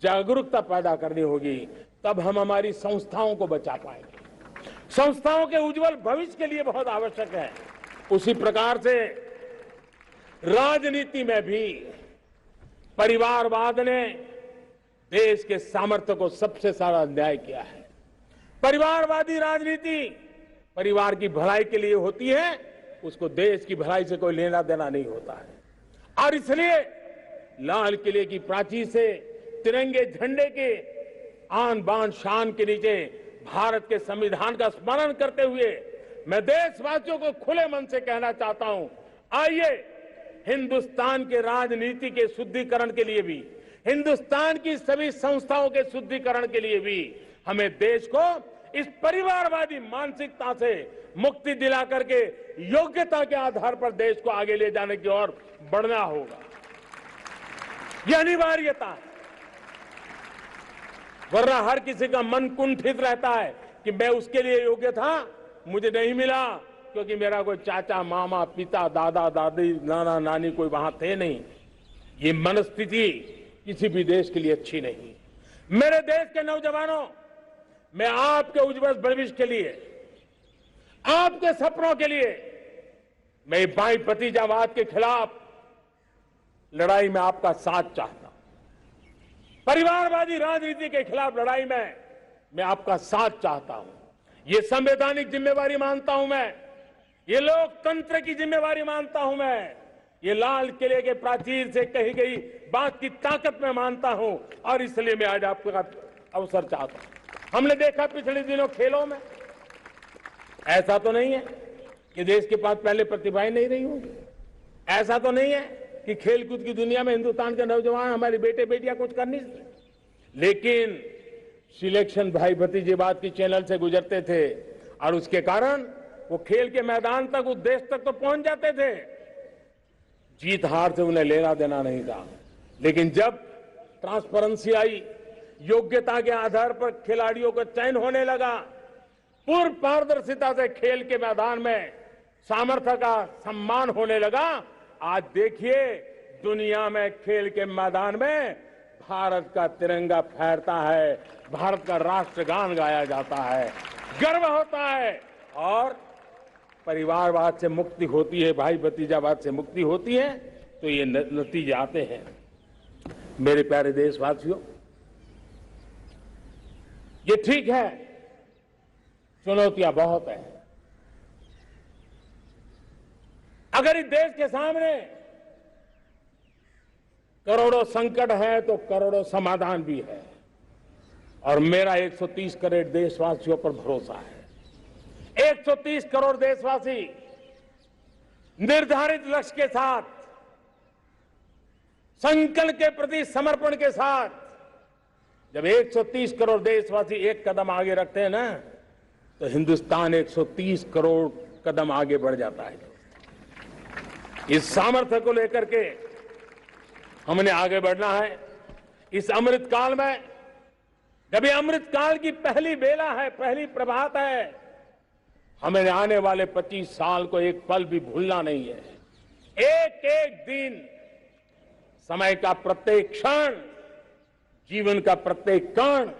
जागरूकता पैदा करनी होगी, तब हम हमारी संस्थाओं को बचा पाएंगे। संस्थाओं के उज्जवल भविष्य के लिए बहुत आवश्यक है। उसी प्रकार से राजनीति में भी परिवारवाद ने देश के सामर्थ्य को सबसे सारा अन्याय किया है। परिवारवादी राजनीति परिवार की भलाई के लिए होती है, उसको देश की भलाई से कोई लेना देना नहीं होता है। और इसलिए लाल किले की प्राचीर से तिरंगे झंडे के आन बान शान के नीचे भारत के संविधान का स्मरण करते हुए मैं देशवासियों को खुले मन से कहना चाहता हूं, आइए हिंदुस्तान के राजनीति के शुद्धिकरण के लिए भी, हिंदुस्तान की सभी संस्थाओं के शुद्धिकरण के लिए भी हमें देश को इस परिवारवादी मानसिकता से मुक्ति दिला करके योग्यता के आधार पर देश को आगे ले जाने की ओर बढ़ना होगा। यह अनिवार्यता है, वरना हर किसी का मन कुंठित रहता है कि मैं उसके लिए योग्य था, मुझे नहीं मिला क्योंकि मेरा कोई चाचा, मामा, पिता, दादा, दादी, नाना, नानी कोई वहां थे नहीं। ये मनस्थिति किसी भी देश के लिए अच्छी नहीं। मेरे देश के नौजवानों, मैं आपके उज्जवल भविष्य के लिए, आपके सपनों के लिए, मैं भाई भतीजावाद के खिलाफ लड़ाई में आपका साथ चाहता हूं। परिवारवादी राजनीति के खिलाफ लड़ाई में मैं आपका साथ चाहता हूं। ये संवैधानिक जिम्मेवारी मानता हूं मैं, ये लोकतंत्र की जिम्मेवारी मानता हूं मैं, ये लाल किले के प्राचीर से कही गई बात की ताकत में मानता हूं और इसलिए मैं आज आपका अवसर चाहता हूं। हमने देखा पिछले दिनों खेलों में, ऐसा तो नहीं है कि देश के पास पहले प्रतिभाएं नहीं रही होंगी, ऐसा तो नहीं है कि खेलकूद की दुनिया में हिंदुस्तान के नौजवान, हमारे बेटे बेटियां कुछ कर नहीं सकते, लेकिन सिलेक्शन भाई भतीजेवाद की चैनल से गुजरते थे और उसके कारण वो खेल के मैदान तक, उस देश तक तो पहुंच जाते थे। जीत हार से उन्हें लेना देना नहीं था, लेकिन जब ट्रांसपेरेंसी आई, योग्यता के आधार पर खिलाड़ियों का चयन होने लगा, पूर्ण पारदर्शिता से खेल के मैदान में सामर्थ्य का सम्मान होने लगा, आज देखिए दुनिया में खेल के मैदान में भारत का तिरंगा फहरता है, भारत का राष्ट्रगान गाया जाता है, गर्व होता है और परिवारवाद से मुक्ति होती है, भाई भतीजावाद से मुक्ति होती है, तो ये नतीजे आते हैं। मेरे प्यारे देशवासियों, ये ठीक है, चुनौतियां बहुत हैं। अगर इस देश के सामने करोड़ों संकट है तो करोड़ों समाधान भी है, और मेरा 130 करोड़ देशवासियों पर भरोसा है। 130 करोड़ देशवासी निर्धारित लक्ष्य के साथ, संकल्प के प्रति समर्पण के साथ, जब 130 करोड़ देशवासी एक कदम आगे रखते हैं ना, तो हिंदुस्तान 130 करोड़ कदम आगे बढ़ जाता है। इस सामर्थ्य को लेकर के हमने आगे बढ़ना है। इस अमृत काल में, जब ये अमृत काल की पहली बेला है, पहली प्रभात है, हमें आने वाले 25 साल को एक पल भी भूलना नहीं है। एक एक दिन, समय का प्रत्येक क्षण, जीवन का प्रत्येक कण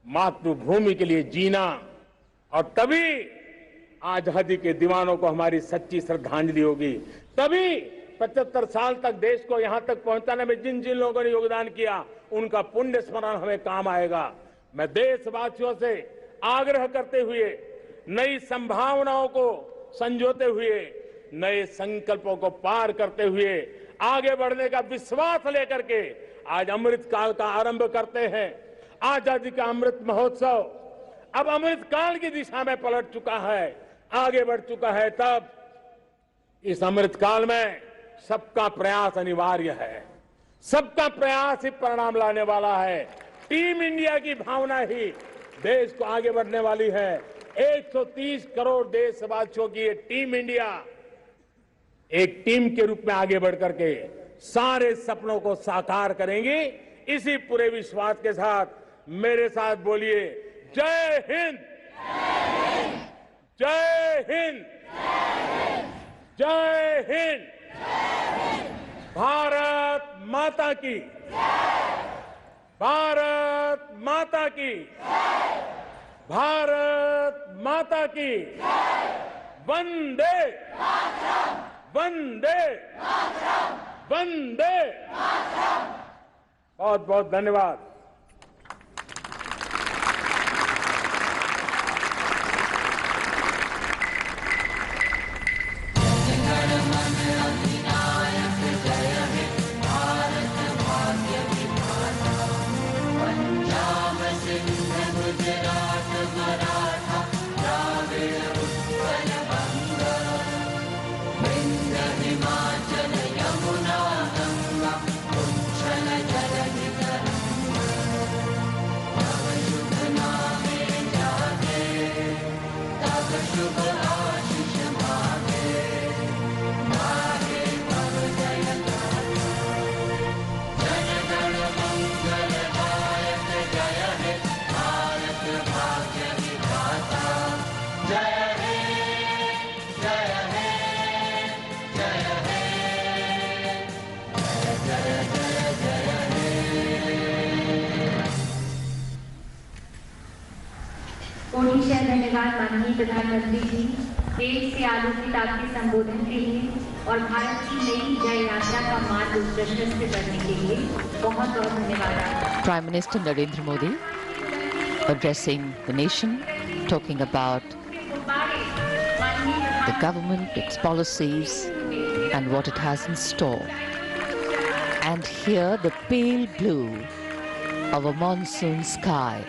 मातृभूमि के लिए जीना, और तभी आजादी के दीवानों को हमारी सच्ची श्रद्धांजलि होगी। तभी 75 साल तक देश को यहां तक पहुंचाने में जिन जिन लोगों ने योगदान किया, उनका पुण्य स्मरण हमें काम आएगा। मैं देशवासियों से आग्रह करते हुए, नई संभावनाओं को संजोते हुए, नए संकल्पों को पार करते हुए आगे बढ़ने का विश्वास लेकर के आज अमृत काल का आरंभ करते हैं। आजादी का अमृत महोत्सव अब अमृत काल की दिशा में पलट चुका है, आगे बढ़ चुका है। तब इस अमृत काल में सबका प्रयास अनिवार्य है, सबका प्रयास ही परिणाम लाने वाला है। टीम इंडिया की भावना ही देश को आगे बढ़ने वाली है। 130 करोड़ देशवासियों की ये टीम इंडिया एक टीम के रूप में आगे बढ़ करके सारे सपनों को साकार करेंगी। इसी पूरे विश्वास के साथ मेरे साथ बोलिए, जय हिंद, जय हिंद, जय हिंद। भारत माता की, भारत माता की, भारत माता की, वंदे वंदे वंदे। बहुत बहुत धन्यवाद। ओडिशा धन्यवाद माननीय प्रधानमंत्री जी, देश से आलोकित आपके संबोधन के लिए और भारत की नई जय यात्रा का मार्ग प्रशस्त करने के लिए बहुत बहुत धन्यवाद। Prime Minister Narendra Modi addressing the nation, talking about the government, its policies and what it has in store. And here the pale blue of a monsoon sky,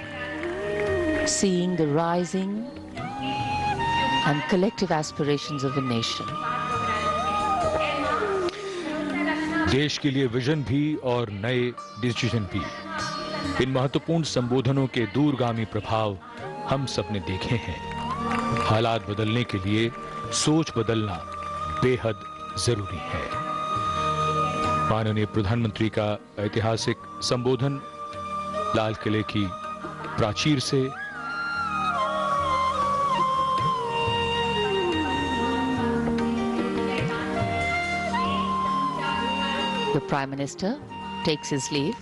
seeing the rising and collective aspirations of a nation. देश के लिए vision भी और नए decision भी, इन महत्वपूर्ण संबोधनों के दूरगामी प्रभाव हम सब ने देखे हैं। हालात बदलने के लिए सोच बदलना बेहद जरूरी है। माननीय प्रधानमंत्री का ऐतिहासिक संबोधन लाल किले की प्राचीर से The Prime Minister takes his leave.